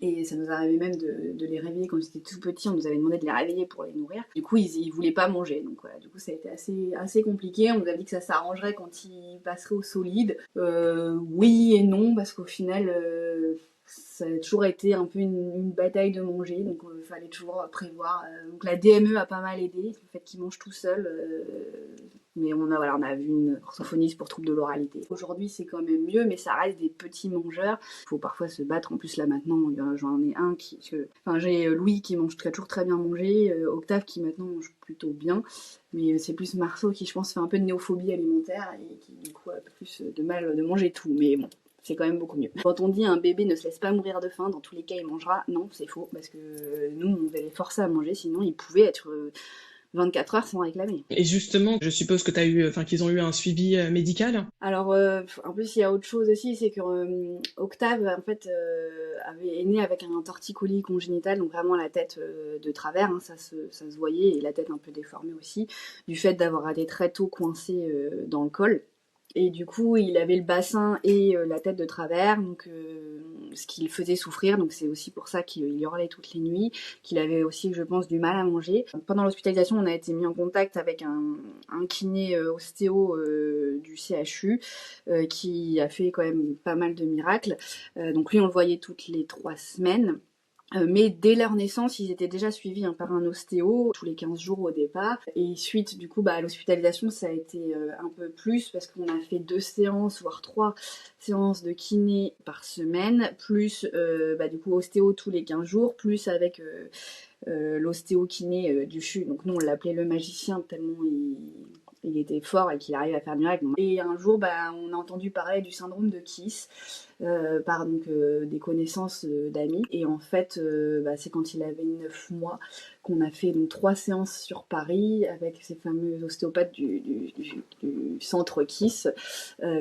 Et ça nous arrivait même de les réveiller quand ils étaient tout petits. On nous avait demandé de les réveiller pour les nourrir. Du coup, ils voulaient pas manger. Donc voilà, du coup, ça a été assez compliqué. On nous avait dit que ça s'arrangerait quand ils passeraient au solide. Oui et non, parce qu'au final, ça a toujours été un peu une bataille de manger. Donc il fallait toujours prévoir. Donc la DME a pas mal aidé, le fait qu'ils mangent tout seuls. Mais on a vu une orthophoniste pour troubles de l'oralité. Aujourd'hui, c'est quand même mieux, mais ça reste des petits mangeurs. Il faut parfois se battre. En plus, là, maintenant, j'en ai un j'ai Louis qui mange toujours très bien manger, Octave qui maintenant mange plutôt bien. Mais c'est plus Marceau qui, je pense, fait un peu de néophobie alimentaire et qui, du coup, a plus de mal de manger tout. Mais bon, c'est quand même beaucoup mieux. Quand on dit un bébé ne se laisse pas mourir de faim, dans tous les cas, il mangera. Non, c'est faux, parce que nous, on devait les forcer à manger, sinon ils pouvaient être 24 heures sans réclamer. Et justement, je suppose que qu'ils ont eu un suivi médical. Alors, en plus, il y a autre chose aussi, c'est que Octave, en fait, est né avec un torticolis congénital, donc vraiment la tête de travers, hein, ça se voyait, et la tête un peu déformée aussi, du fait d'avoir été très tôt coincé dans le col. Et du coup, il avait le bassin et la tête de travers, donc ce qui le faisait souffrir. Donc c'est aussi pour ça qu'il hurlait toutes les nuits, qu'il avait aussi, je pense, du mal à manger. Pendant l'hospitalisation, on a été mis en contact avec un kiné ostéo du CHU qui a fait quand même pas mal de miracles. Donc lui, on le voyait toutes les 3 semaines. Mais dès leur naissance, ils étaient déjà suivis par un ostéo, tous les 15 jours au départ. Et suite, du coup, à l'hospitalisation, ça a été un peu plus, parce qu'on a fait 2 séances, voire 3 séances de kiné par semaine, plus, du coup, ostéo tous les 15 jours, plus avec l'ostéo-kiné du CHU. Donc nous, on l'appelait le magicien, tellement il était fort et qu'il arrivait à faire du miracle. Et un jour, on a entendu parler du syndrome de Kiss par des connaissances d'amis. Et en fait, c'est quand il avait 9 mois qu'on a fait 3 séances sur Paris avec ces fameux ostéopathes du centre Kiss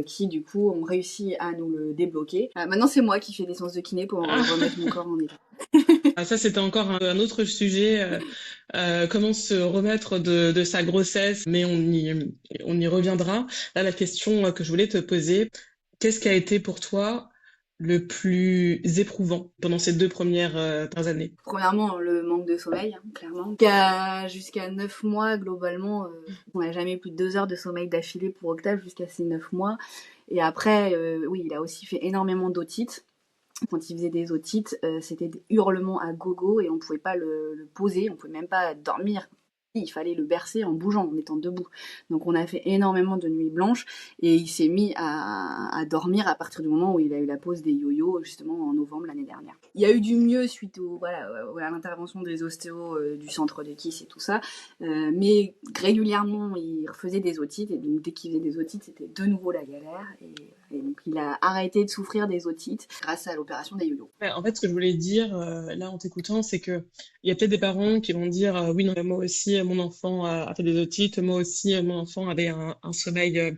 qui, du coup, ont réussi à nous le débloquer. Maintenant, c'est moi qui fais des séances de kiné pour remettre mon corps en état. Ah, ça, c'était encore un autre sujet. Comment se remettre de sa grossesse, mais on y reviendra. Là, la question que je voulais te poser, qu'est-ce qui a été pour toi le plus éprouvant pendant ces 2 premières années? Premièrement, le manque de sommeil, hein, clairement. Jusqu'à 9 mois, globalement, on n'a jamais eu plus de 2 heures de sommeil d'affilée pour Octave jusqu'à ces 9 mois. Et après, oui, il a aussi fait énormément d'otites. Quand il faisait des otites, c'était des hurlements à gogo et on pouvait pas le poser, on pouvait même pas dormir. Il fallait le bercer en bougeant, en étant debout. Donc on a fait énormément de nuits blanches et il s'est mis à dormir à partir du moment où il a eu la pause des yo-yo, justement en novembre l'année dernière. Il y a eu du mieux suite à l'intervention des ostéos du centre de Kiss et tout ça, mais régulièrement il refaisait des otites et donc dès qu'il faisait des otites c'était de nouveau la galère et donc il a arrêté de souffrir des otites grâce à l'opération des yo-yo. Ouais, en fait, ce que je voulais dire là en t'écoutant, c'est que il y a peut-être des parents qui vont dire oui, non, moi aussi, mon enfant a fait des otites, moi aussi, mon enfant avait un sommeil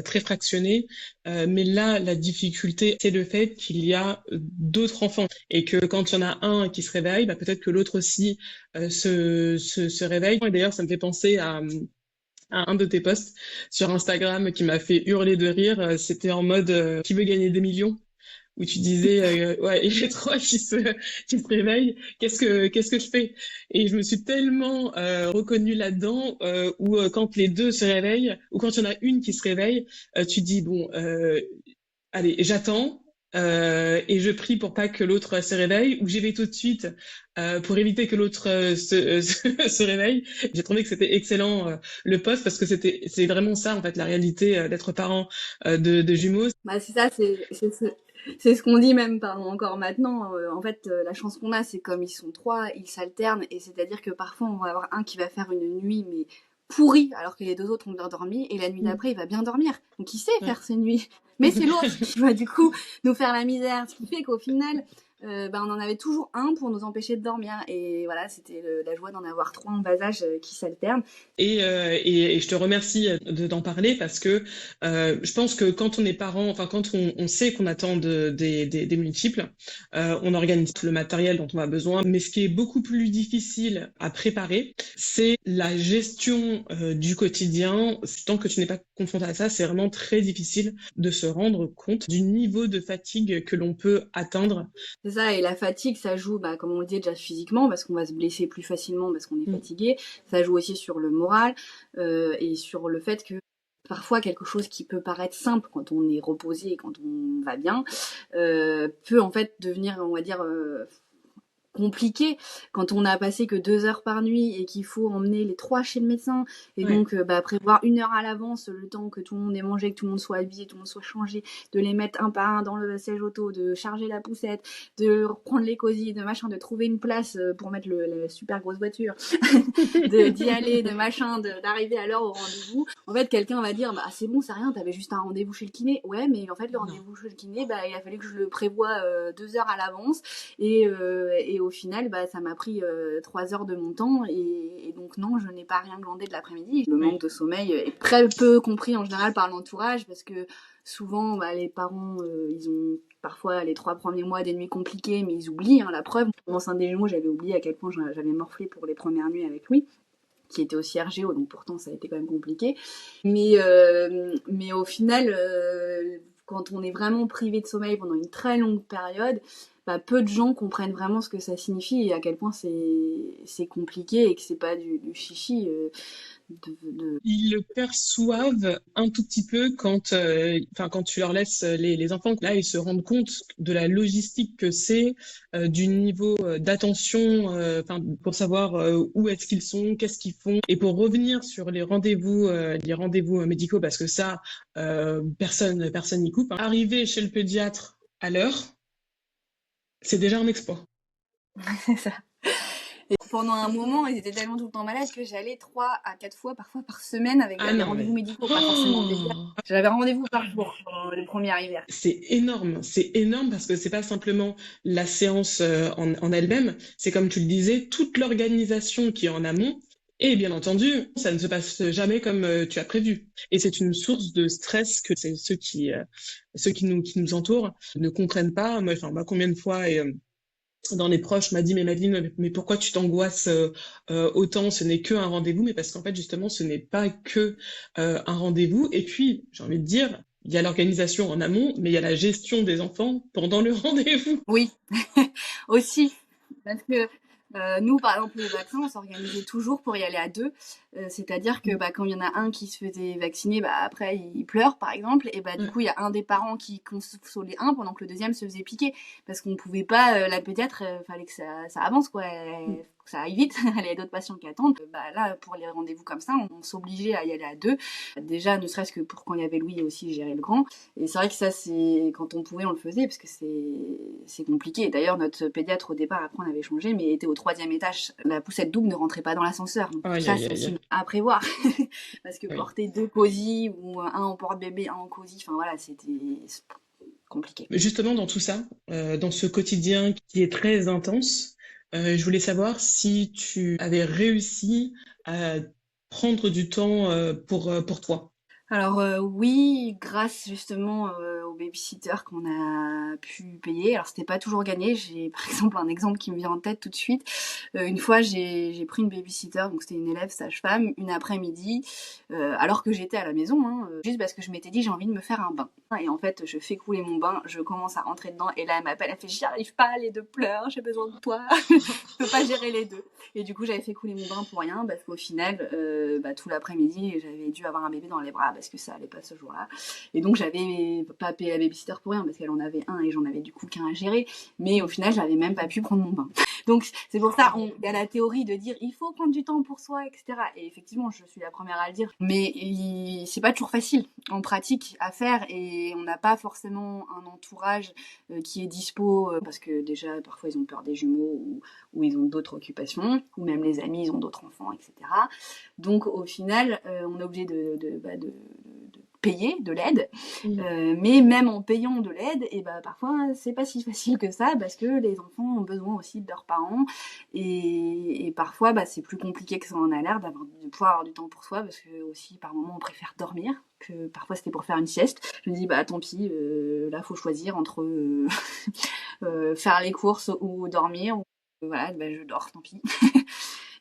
très fractionné. Mais là, la difficulté, c'est le fait qu'il y a d'autres enfants et que quand il y en a un qui se réveille, bah, peut-être que l'autre aussi se réveille. Et d'ailleurs, ça me fait penser à un de tes posts sur Instagram qui m'a fait hurler de rire. C'était en mode qui veut gagner des millions? Où tu disais ouais, il y a trois qui se réveillent, qu'est-ce que je fais? Et je me suis tellement reconnue là-dedans où quand les deux se réveillent ou quand il y en a une qui se réveille, tu dis bon allez, j'attends et je prie pour pas que l'autre se réveille ou j'y vais tout de suite pour éviter que l'autre se réveille. J'ai trouvé que c'était excellent le post parce que c'est vraiment ça en fait la réalité d'être parent de jumeaux. Bah c'est ça, c'est ce qu'on dit même encore maintenant. En fait, la chance qu'on a, c'est comme ils sont trois, ils s'alternent et c'est-à-dire que parfois on va avoir un qui va faire une nuit mais pourrie alors que les deux autres ont bien dormi et la nuit d'après il va bien dormir. Donc il sait faire ses nuits. Mais c'est l'autre qui va du coup nous faire la misère, ce qui fait qu'au final on en avait toujours un pour nous empêcher de dormir et voilà, c'était la joie d'en avoir trois en bas âge qui s'alternent. Et je te remercie d'en parler parce que je pense que quand on est parent, enfin quand on sait qu'on attend des multiples, on organise le matériel dont on a besoin. Mais ce qui est beaucoup plus difficile à préparer, c'est la gestion du quotidien. Tant que tu n'es pas confronté à ça, c'est vraiment très difficile de se rendre compte du niveau de fatigue que l'on peut atteindre. C'est ça, et la fatigue, ça joue, comme on le dit déjà physiquement, parce qu'on va se blesser plus facilement parce qu'on est fatigué. Ça joue aussi sur le moral et sur le fait que parfois quelque chose qui peut paraître simple quand on est reposé et quand on va bien peut en fait devenir, on va dire, compliqué quand on a passé que 2 heures par nuit et qu'il faut emmener les trois chez le médecin et donc prévoir 1 heure à l'avance le temps que tout le monde ait mangé, que tout le monde soit habillé, tout le monde soit changé, de les mettre un par un dans le siège auto, de charger la poussette, de reprendre les cosy, de machin, de trouver une place pour mettre la super grosse voiture, d'y aller, de machin, d'arriver à l'heure au rendez-vous. En fait, quelqu'un va dire c'est bon, c'est rien, t'avais juste un rendez-vous chez le kiné. Ouais, mais en fait le rendez-vous chez le kiné, il a fallu que je le prévoie 2 heures à l'avance et au final, ça m'a pris 3 heures de mon temps et donc non, je n'ai pas rien glandé de l'après-midi. Le manque de sommeil est très peu compris en général par l'entourage parce que souvent, les parents, ils ont parfois les 3 premiers mois des nuits compliquées, mais ils oublient. La preuve, pendant un des mois, j'avais oublié à quel point j'avais morflé pour les premières nuits avec lui, qui était aussi RGO, donc pourtant ça a été quand même compliqué. Mais au final, quand on est vraiment privé de sommeil pendant une très longue période, peu de gens comprennent vraiment ce que ça signifie et à quel point c'est compliqué et que c'est pas du chichi. Ils le perçoivent un tout petit peu quand tu leur laisses les enfants. Là, ils se rendent compte de la logistique que c'est, du niveau d'attention, pour savoir où est-ce qu'ils sont, qu'est-ce qu'ils font. Et pour revenir sur les rendez-vous médicaux, parce que ça, personne n'y coupe. Arriver chez le pédiatre à l'heure, c'est déjà un exploit. C'est ça. Et pendant un moment, ils étaient tellement tout le temps malades que j'allais 3 à 4 fois, parfois par semaine, avec des rendez-vous médicaux, pas forcément pédiatre. J'avais rendez-vous par jour pendant le premier hiver. C'est énorme parce que c'est pas simplement la séance en elle-même, c'est comme tu le disais, toute l'organisation qui est en amont. Et bien entendu, ça ne se passe jamais comme tu as prévu. Et c'est une source de stress que ceux qui nous entourent ne comprennent pas. Moi, combien de fois dans les proches m'a dit mais Madeleine, mais pourquoi tu t'angoisses autant? Ce n'est que un rendez-vous, mais parce qu'en fait justement ce n'est pas que un rendez-vous. Et puis j'ai envie de dire, il y a l'organisation en amont, mais il y a la gestion des enfants pendant le rendez-vous. Oui, aussi. Parce que nous, par exemple, les vaccins, on s'organisait toujours pour y aller à deux. C'est-à-dire que quand il y en a un qui se faisait vacciner, après il pleure, par exemple, et du Ouais. coup il y a un des parents qui consolait un pendant que le deuxième se faisait piquer, parce qu'on pouvait pas, la pédiatre, fallait que ça avance quoi, que ça aille vite. Il y a d'autres patients qui attendent. Là, pour les rendez-vous comme ça, on s'obligeait à y aller à deux. Déjà, ne serait-ce que pour quand il y avait Louis aussi gérer le grand. Et c'est vrai que ça, c'est quand on pouvait, on le faisait, parce que c'est compliqué. D'ailleurs, notre pédiatre au départ, après on avait changé, mais était au 3e étage. La poussette double ne rentrait pas dans l'ascenseur. Donc Aïe, ça, aïe, c'est aïe. aussi à prévoir. Parce que Oui. porter deux cosy ou un en porte-bébé, un en cosy, enfin voilà, c'était compliqué. Mais justement, dans tout ça, dans ce quotidien qui est très intense, je voulais savoir si tu avais réussi à prendre du temps pour toi. Alors oui, grâce justement au babysitter qu'on a pu payer. Alors c'était pas toujours gagné. J'ai par exemple un exemple qui me vient en tête tout de suite. Une fois j'ai pris une babysitter, donc c'était une élève sage-femme, une après-midi, alors que j'étais à la maison, juste parce que je m'étais dit j'ai envie de me faire un bain. Et en fait je fais couler mon bain, je commence à rentrer dedans et là elle m'appelle, elle fait j'y arrive pas, les deux pleurent, j'ai besoin de toi, je peux pas gérer les deux. Et du coup j'avais fait couler mon bain pour rien parce qu'au final tout l'après-midi j'avais dû avoir un bébé dans les bras parce que ça allait pas ce jour-là. Et donc j'avais pas payé la babysitter pour rien parce qu'elle en avait un et j'en avais du coup qu'un à gérer. Mais au final j'avais même pas pu prendre mon bain. Donc c'est pour ça il y a la théorie de dire il faut prendre du temps pour soi, etc. Et effectivement je suis la première à le dire. Mais c'est pas toujours facile en pratique à faire et on n'a pas forcément un entourage qui est dispo parce que déjà parfois ils ont peur des jumeaux ou ils ont d'autres occupations ou même les amis ils ont d'autres enfants, etc. Donc au final on est obligé de payer de l'aide, mais même en payant de l'aide, et parfois c'est pas si facile que ça parce que les enfants ont besoin aussi de leurs parents et parfois c'est plus compliqué que ça en a l'air de pouvoir avoir du temps pour soi parce que aussi par moments on préfère dormir que parfois c'était pour faire une sieste. Je me dis tant pis, là faut choisir entre faire les courses ou dormir. Voilà, je dors, tant pis.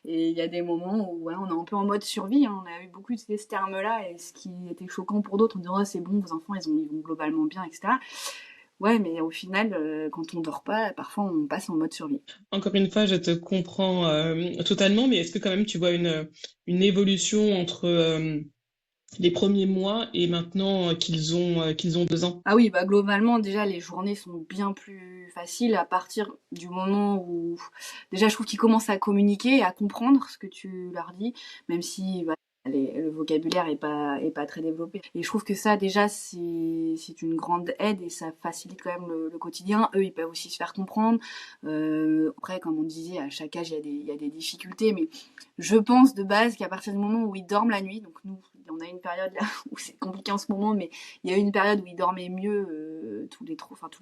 Et il y a des moments où on est un peu en mode survie. On a eu beaucoup de ce terme-là, et ce qui était choquant pour d'autres, on dirait c'est bon, vos enfants ils vont globalement bien, etc. Ouais, mais au final, quand on dort pas, parfois on passe en mode survie. Encore une fois, je te comprends totalement, mais est-ce que quand même tu vois une évolution entre les premiers mois et maintenant qu'ils ont 2 ans? Ah oui, globalement, déjà, les journées sont bien plus faciles à partir du moment où, déjà, je trouve qu'ils commencent à communiquer et à comprendre ce que tu leur dis, même si le vocabulaire est pas très développé. Et je trouve que ça, déjà, c'est une grande aide et ça facilite quand même le quotidien. Eux, ils peuvent aussi se faire comprendre. Après, comme on disait, à chaque âge, il y a des difficultés, mais je pense de base qu'à partir du moment où ils dorment la nuit, donc nous, on a une période là où c'est compliqué en ce moment, mais il y a eu une période où ils dormaient mieux tous les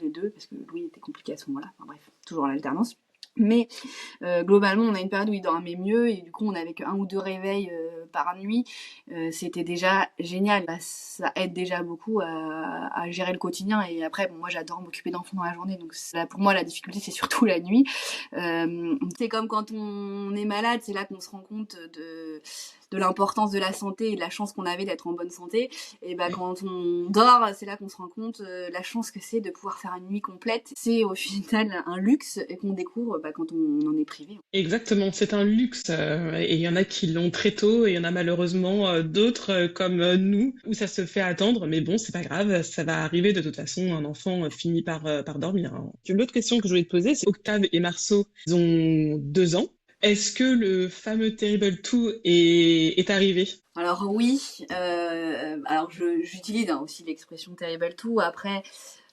deux, parce que Louis était compliqué à ce moment-là. Enfin bref, toujours à l'alternance. Mais globalement, on a une période où il dormait mieux et du coup, on n'avait qu'un ou deux réveils par nuit. C'était déjà génial. Ça aide déjà beaucoup à gérer le quotidien. Et après, moi, j'adore m'occuper d'enfants dans la journée. Donc pour moi, la difficulté, c'est surtout la nuit. C'est comme quand on est malade, c'est là qu'on se rend compte de l'importance de la santé et de la chance qu'on avait d'être en bonne santé. Et quand on dort, c'est là qu'on se rend compte la chance que c'est de pouvoir faire une nuit complète. C'est au final un luxe qu'on découvre quand on en est privé. Exactement, c'est un luxe et il y en a qui l'ont très tôt et il y en a malheureusement d'autres comme nous où ça se fait attendre, mais bon, c'est pas grave, ça va arriver de toute façon, un enfant finit par dormir, hein. Une autre question que je voulais te poser, c'est Octave et Marceau, ils ont 2 ans. Est-ce que le fameux Terrible 2 est arrivé? Alors oui, alors j'utilise aussi l'expression terrible two. Après,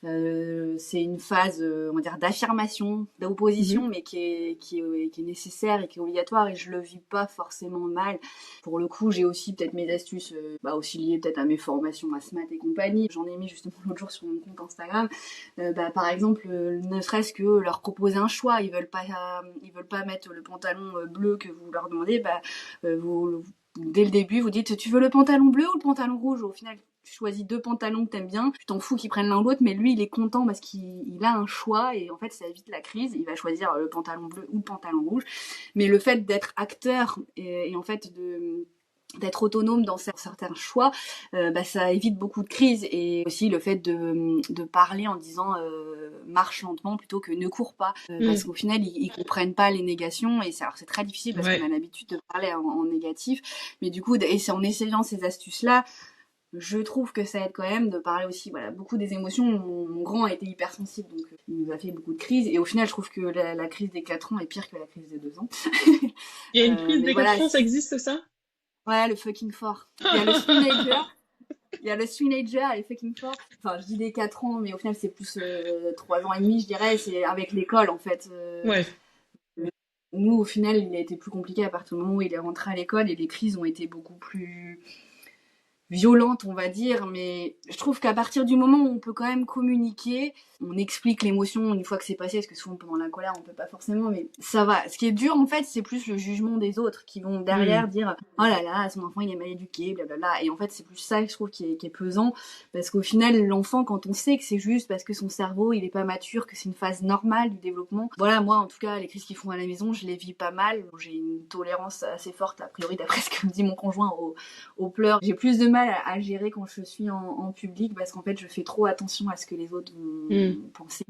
c'est une phase, on va dire, d'affirmation, d'opposition, mais qui est nécessaire et qui est obligatoire. Et je le vis pas forcément mal. Pour le coup, j'ai aussi peut-être mes astuces, aussi liées peut-être à mes formations à SMAT et compagnie. J'en ai mis justement l'autre jour sur mon compte Instagram. Par exemple, ne serait-ce que leur proposer un choix. Ils veulent pas mettre le pantalon bleu que vous leur demandez. Dès le début, vous dites tu veux le pantalon bleu ou le pantalon rouge. Au final, tu choisis deux pantalons que t'aimes bien, tu t'en fous qu'ils prennent l'un ou l'autre, mais lui il est content parce qu'il a un choix et en fait ça évite la crise. Il va choisir le pantalon bleu ou le pantalon rouge. Mais le fait d'être acteur et en fait d'être autonome dans certains choix, ça évite beaucoup de crises. Et aussi le fait de parler en disant marche lentement plutôt que ne cours pas, parce qu'au final ils comprennent pas les négations, et c'est très difficile parce qu'on a l'habitude de parler en négatif, mais du coup et c'est en essayant ces astuces là, je trouve que ça aide quand même de parler aussi, voilà, beaucoup des émotions. Mon grand a été hypersensible, donc il nous a fait beaucoup de crises. Et au final, je trouve que la crise des 4 ans est pire que la crise des 2 ans. Il y a une crise mais des voilà, 4 ans, ça existe ça? Ouais, le fucking fort. Il y a le teenager. Il y a le teenager et le fucking fort. Enfin, je dis des 4 ans, mais au final, c'est plus 3 ans et demi, je dirais. C'est avec l'école, en fait. Ouais. Nous, au final, il a été plus compliqué à partir du moment où il est rentré à l'école, et les crises ont été beaucoup plus violente, on va dire, mais je trouve qu'à partir du moment où on peut quand même communiquer, on explique l'émotion une fois que c'est passé, parce que souvent pendant la colère on peut pas forcément, mais ça va. Ce qui est dur en fait, c'est plus le jugement des autres qui vont derrière dire oh là là, son enfant il est mal éduqué, blablabla. Et en fait c'est plus ça que je trouve qui est pesant, parce qu'au final l'enfant, quand on sait que c'est juste parce que son cerveau il est pas mature, que c'est une phase normale du développement, voilà, moi en tout cas les crises qu'ils font à la maison je les vis pas mal. J'ai une tolérance assez forte a priori d'après ce que me dit mon conjoint aux pleurs. J'ai plus de mal à gérer quand je suis en public, parce qu'en fait je fais trop attention à ce que les autres vont penser,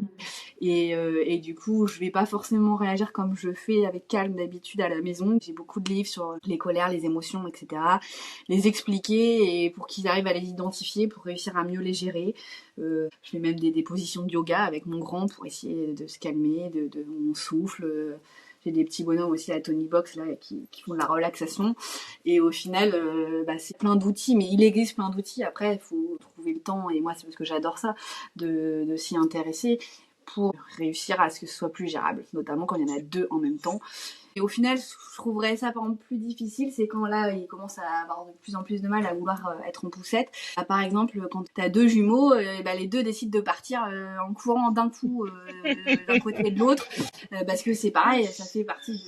et du coup je vais pas forcément réagir comme je fais avec calme d'habitude à la maison. J'ai beaucoup de livres sur les colères, les émotions, etc., les expliquer, et pour qu'ils arrivent à les identifier pour réussir à mieux les gérer. Je fais même des positions de yoga avec mon grand pour essayer de se calmer, de on souffle. J'ai des petits bonhommes aussi à Tony Box là qui font de la relaxation, et au final c'est plein d'outils, mais il existe plein d'outils. Après il faut trouver le temps, et moi c'est parce que j'adore ça, de s'y intéresser pour réussir à ce que ce soit plus gérable, notamment quand il y en a 2 en même temps. Et au final, je trouverais ça par exemple plus difficile, c'est quand là, ils commencent à avoir de plus en plus de mal à vouloir être en poussette. Par exemple, quand t'as 2 jumeaux, les 2 décident de partir en courant d'un coup d'un côté et de l'autre, parce que c'est pareil, ça fait partie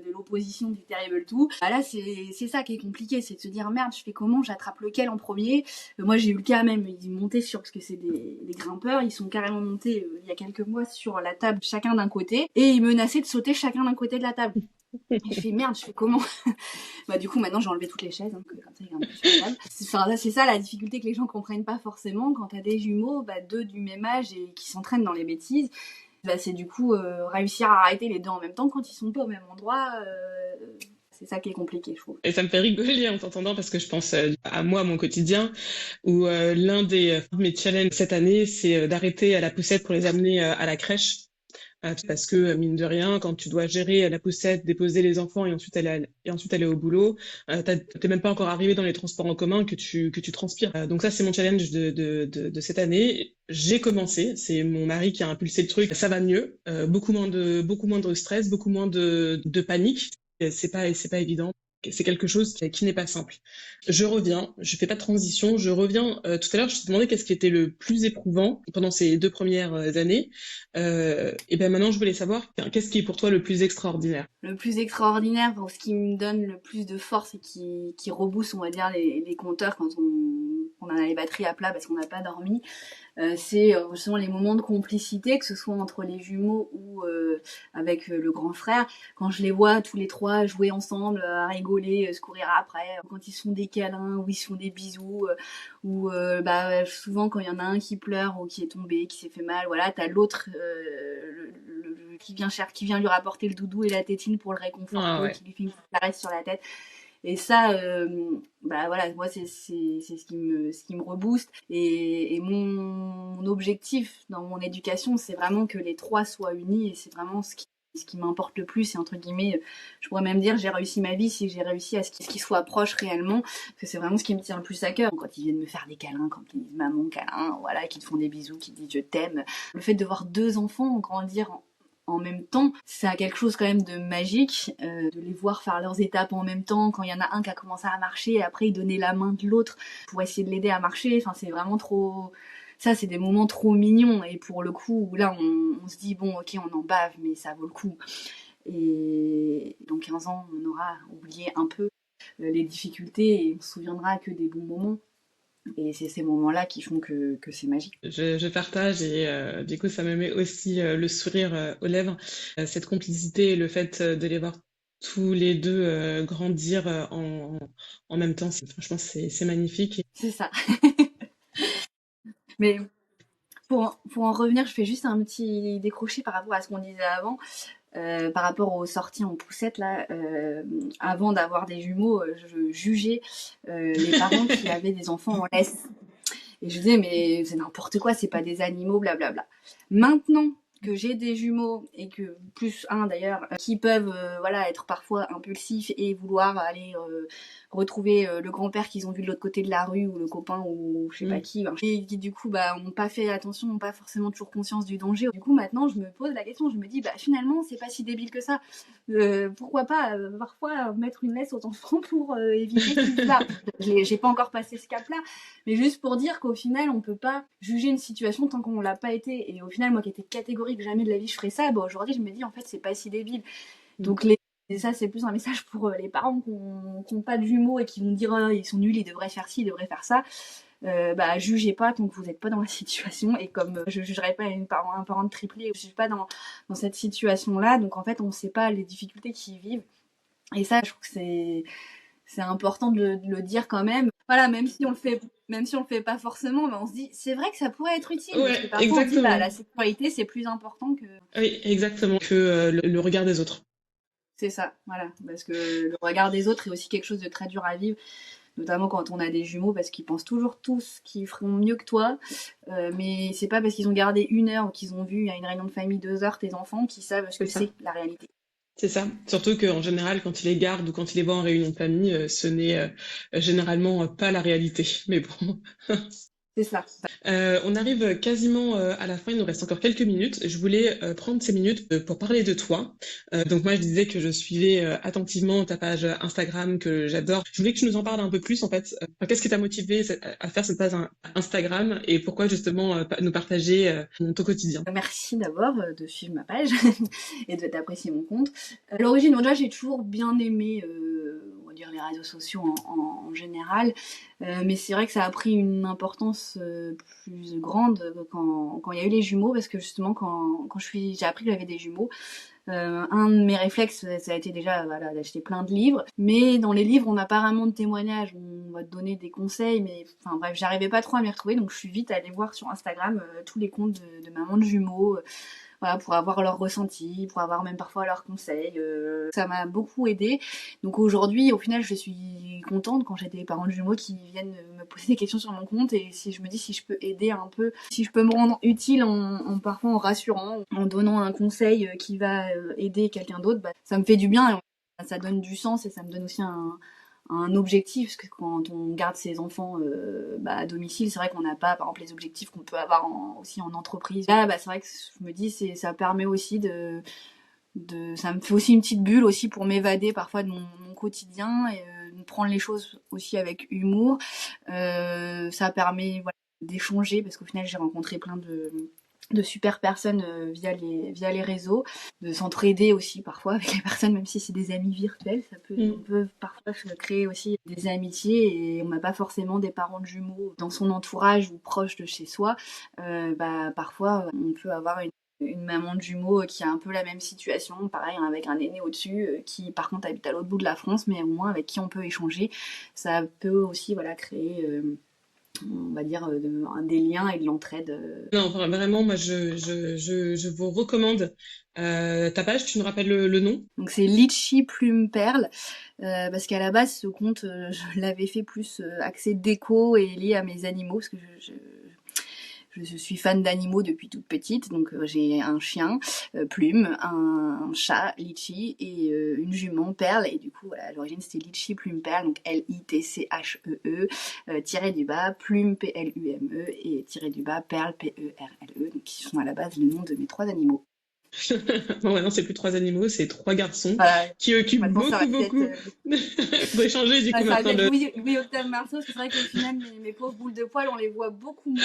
de l'opposition du Terrible Two. Là, c'est ça qui est compliqué, c'est de se dire merde, je fais comment, j'attrape lequel en premier. Moi, j'ai eu le cas même, ils montaient sur, parce que c'est des grimpeurs, ils sont carrément montés il y a quelques mois sur la table, chacun d'un côté, et ils menaçaient de sauter chacun d'un côté de la table. Et je fais merde, je fais comment? Du coup maintenant j'ai enlevé toutes les chaises, hein, comme ça il grimpe plus sur la table. C'est ça la difficulté que les gens comprennent pas forcément quand t'as des jumeaux, 2 du même âge et qui s'entraînent dans les bêtises. C'est du coup réussir à arrêter les 2 en même temps quand ils sont pas au même endroit. C'est ça qui est compliqué, je trouve. Et ça me fait rigoler en t'entendant, parce que je pense à moi, mon quotidien, où l'un des mes challenges cette année, c'est d'arrêter à la poussette pour les amener à la crèche. Parce que mine de rien, quand tu dois gérer la poussette, déposer les enfants et ensuite aller au boulot, t'es même pas encore arrivé dans les transports en commun que tu transpires. Donc ça, c'est mon challenge de cette année. J'ai commencé, c'est mon mari qui a impulsé le truc. Ça va mieux, beaucoup moins de stress, beaucoup moins de panique. C'est pas évident. C'est quelque chose qui n'est pas simple. Je reviens, je fais pas de transition, je reviens. Tout à l'heure, je te demandais qu'est-ce qui était le plus éprouvant pendant ces 2 premières années. Et ben maintenant, je voulais savoir qu'est-ce qui est pour toi le plus extraordinaire. Le plus extraordinaire, pour ce qui me donne le plus de force et qui rebooste, on va dire, les compteurs quand on a les batteries à plat parce qu'on n'a pas dormi, c'est justement les moments de complicité, que ce soit entre les jumeaux ou avec le grand frère. Quand je les vois tous les 3 jouer ensemble, à rigoler, se courir après, quand ils se font des câlins ou ils se font des bisous, ou souvent quand il y en a un qui pleure ou qui est tombé, qui s'est fait mal, voilà, t'as l'autre qui vient lui rapporter le doudou et la tétine pour le réconforter, qui lui fait une caresse sur la tête. Et ça, voilà, moi c'est ce qui me rebooste. Et mon objectif dans mon éducation, c'est vraiment que les 3 soient unis, et c'est vraiment ce qui m'importe le plus. Et entre guillemets, je pourrais même dire j'ai réussi ma vie si j'ai réussi à ce qu'ils soient proches réellement, parce que c'est vraiment ce qui me tient le plus à cœur. Quand ils viennent me faire des câlins, quand ils disent maman câlin, voilà, qu'ils te font des bisous, qu'ils disent je t'aime. Le fait de voir 2 enfants grandir en même temps, ça a quelque chose quand même de magique, de les voir faire leurs étapes en même temps, quand il y en a un qui a commencé à marcher, et après il donnait la main de l'autre pour essayer de l'aider à marcher. Enfin, c'est vraiment trop... Ça, c'est des moments trop mignons, et pour le coup, là, on se dit, bon, ok, on en bave, mais ça vaut le coup. Et dans 15 ans, on aura oublié un peu les difficultés, et on se souviendra que des bons moments. Et c'est ces moments-là qui font que c'est magique. Je partage, et du coup ça me met aussi le sourire aux lèvres, cette complicité et le fait de les voir tous les deux grandir en même temps. Franchement, c'est magnifique. C'est ça. Mais pour en revenir, je fais juste un petit décroché par rapport à ce qu'on disait avant. Par rapport aux sorties en poussette, là, avant d'avoir des jumeaux, je jugeais les parents qui avaient des enfants en laisse. Et je disais, mais c'est n'importe quoi, c'est pas des animaux, blablabla. Maintenant que j'ai des jumeaux, et que plus un d'ailleurs, qui peuvent voilà, être parfois impulsifs et vouloir aller retrouver le grand-père qu'ils ont vu de l'autre côté de la rue, ou le copain, ou je sais pas qui, et qui du coup ont pas fait attention, n'ont pas forcément toujours conscience du danger. Du coup maintenant je me pose la question, je me dis finalement c'est pas si débile que ça. Pourquoi pas parfois mettre une laisse aux enfants pour éviter qu'ils se barrent. J'ai pas encore passé ce cap-là, mais juste pour dire qu'au final on peut pas juger une situation tant qu'on l'a pas été. Et au final, moi qui étais catégorique, jamais de la vie je ferais ça, aujourd'hui je me dis en fait c'est pas si débile. Donc et ça c'est plus un message pour les parents qui n'ont pas de jumeaux et qui vont dire ils sont nuls, ils devraient faire ci, ils devraient faire ça. Jugez pas tant que vous n'êtes pas dans la situation. Et comme je jugerai pas un parent de triplé, je suis pas dans cette situation là, donc en fait on sait pas les difficultés qu'ils vivent. Et ça je trouve que c'est important de le dire quand même. Voilà, même si on le fait pas forcément, on se dit c'est vrai que ça pourrait être utile. Ouais, parce que parfois exactement. on dit la sécurité c'est plus important que. Oui, exactement, que le regard des autres. C'est ça, voilà, parce que le regard des autres est aussi quelque chose de très dur à vivre, notamment quand on a des jumeaux, parce qu'ils pensent toujours tous qu'ils feront mieux que toi, mais c'est pas parce qu'ils ont gardé 1 heure ou qu'ils ont vu à une réunion de famille 2 heures tes enfants qu'ils savent ce que c'est la réalité. C'est ça. Surtout qu'en général, quand ils les gardent ou quand ils les voient en réunion de famille, ce n'est généralement pas la réalité. Mais bon. C'est ça. On arrive quasiment à la fin, il nous reste encore quelques minutes. Je voulais prendre ces minutes pour parler de toi. Donc moi, je disais que je suivais attentivement ta page Instagram que j'adore. Je voulais que tu nous en parles un peu plus en fait. Qu'est-ce qui t'a motivé à faire cette page Instagram et pourquoi justement nous partager ton quotidien? Merci d'abord de suivre ma page et d'apprécier mon compte. À l'origine, déjà, j'ai toujours bien aimé on va dire les réseaux sociaux en général, mais c'est vrai que ça a pris une importance plus grande quand il y a eu les jumeaux, parce que justement quand j'ai appris que j'avais des jumeaux, un de mes réflexes, ça a été déjà d'acheter plein de livres. Mais dans les livres, on n'a pas vraiment de témoignages. On va te donner des conseils, mais enfin bref, j'arrivais pas trop à m'y retrouver. Donc je suis vite allée voir sur Instagram tous les comptes de mamans de jumeaux. Voilà, pour avoir leur ressenti, pour avoir même parfois leurs conseils. Ça m'a beaucoup aidée. Donc aujourd'hui, au final, je suis contente quand j'ai des parents de jumeaux qui viennent me poser des questions sur mon compte, et si je me dis si je peux aider un peu, si je peux me rendre utile parfois en rassurant, en donnant un conseil qui va aider quelqu'un d'autre, ça me fait du bien, et ça donne du sens, et ça me donne aussi un objectif, parce que quand on garde ses enfants à domicile, c'est vrai qu'on n'a pas par exemple les objectifs qu'on peut avoir aussi en entreprise. Là c'est vrai que je me dis ça permet aussi ça me fait aussi une petite bulle aussi pour m'évader parfois de mon quotidien, et de prendre les choses aussi avec humour. Ça permet d'échanger, parce qu'au final j'ai rencontré plein de super personnes via les réseaux, de s'entraider aussi parfois avec les personnes, même si c'est des amis virtuels, on peut parfois créer aussi des amitiés, et on n'a pas forcément des parents de jumeaux dans son entourage ou proche de chez soi. Parfois on peut avoir une maman de jumeaux qui a un peu la même situation, pareil avec un aîné au-dessus qui par contre habite à l'autre bout de la France, mais au moins avec qui on peut échanger. Ça peut aussi créer on va dire des liens et de l'entraide. Non, vraiment, moi je vous recommande ta page. Tu nous rappelles le nom? Donc c'est Litchi Plume Perle, parce qu'à la base ce compte je l'avais fait plus axé déco et lié à mes animaux, parce que je suis fan d'animaux depuis toute petite, donc j'ai un chien, Plume, un chat, Litchi, et une jument, Perle, et du coup, à l'origine, c'était Litchi Plume Perle, donc L-I-T-C-H-E-E, tiré du bas, Plume, P-L-U-M-E, et tiré du bas, Perle, P-E-R-L-E, donc qui sont à la base le nom de mes 3 animaux. Bon, maintenant, c'est plus 3 animaux, c'est 3 garçons qui occupent beaucoup d'échanger du coup. Ça va être Louis-Octave Marceau, parce que c'est vrai qu'au final, mes pauvres boules de poils, on les voit beaucoup moins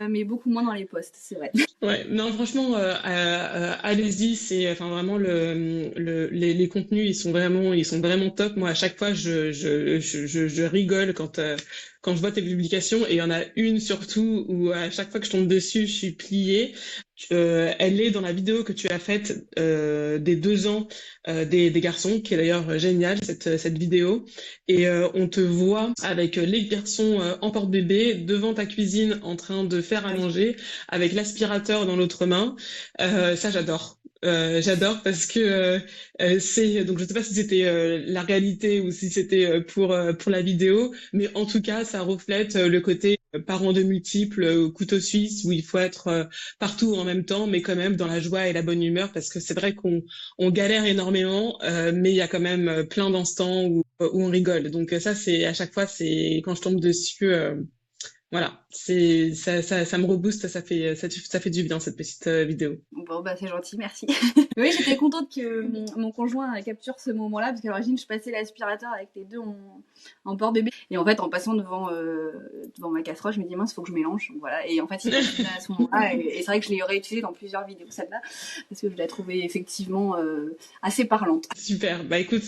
mais beaucoup moins dans les posts, c'est vrai. Ouais, non, franchement, allez-y, c'est vraiment les contenus, ils sont vraiment top. Moi, à chaque fois, je rigole quand je vois tes publications, et il y en a une surtout où à chaque fois que je tombe dessus, je suis pliée. elle est dans la vidéo que tu as faite des 2 ans des garçons, qui est d'ailleurs géniale cette vidéo. Et on te voit avec les garçons en porte-bébé devant ta cuisine en train de faire à manger avec l'aspirateur dans l'autre main. Ça, j'adore. J'adore parce que c'est donc je sais pas si c'était la réalité ou si c'était pour la vidéo, mais en tout cas ça reflète le côté parent de multiples, couteau suisse où il faut être partout en même temps, mais quand même dans la joie et la bonne humeur, parce que c'est vrai qu'on galère énormément, mais il y a quand même plein d'instants où on rigole. Donc ça, c'est à chaque fois, c'est quand je tombe dessus, voilà, c'est ça me rebooste, ça fait du bien cette petite vidéo. Bon, bah, c'est gentil, merci. Oui, j'étais contente que mon conjoint capture ce moment-là, parce qu'à l'origine, je passais l'aspirateur avec les deux en porte-bébé. Et en fait, en passant devant ma casserole, je me dis, mince, faut que je mélange. Donc, voilà. Et en fait, il a fait à ce moment-là. Et c'est vrai que je l'ai réutilisée dans plusieurs vidéos, celle-là, parce que je la trouvais effectivement assez parlante. Super. Bah écoute,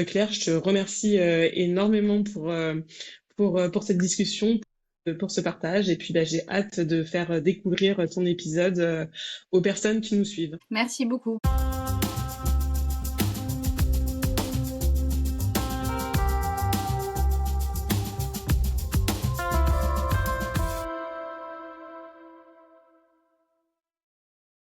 Claire, je te remercie énormément pour cette discussion, pour ce partage. Et puis, bah, j'ai hâte de faire découvrir ton épisode aux personnes qui nous suivent. Merci beaucoup.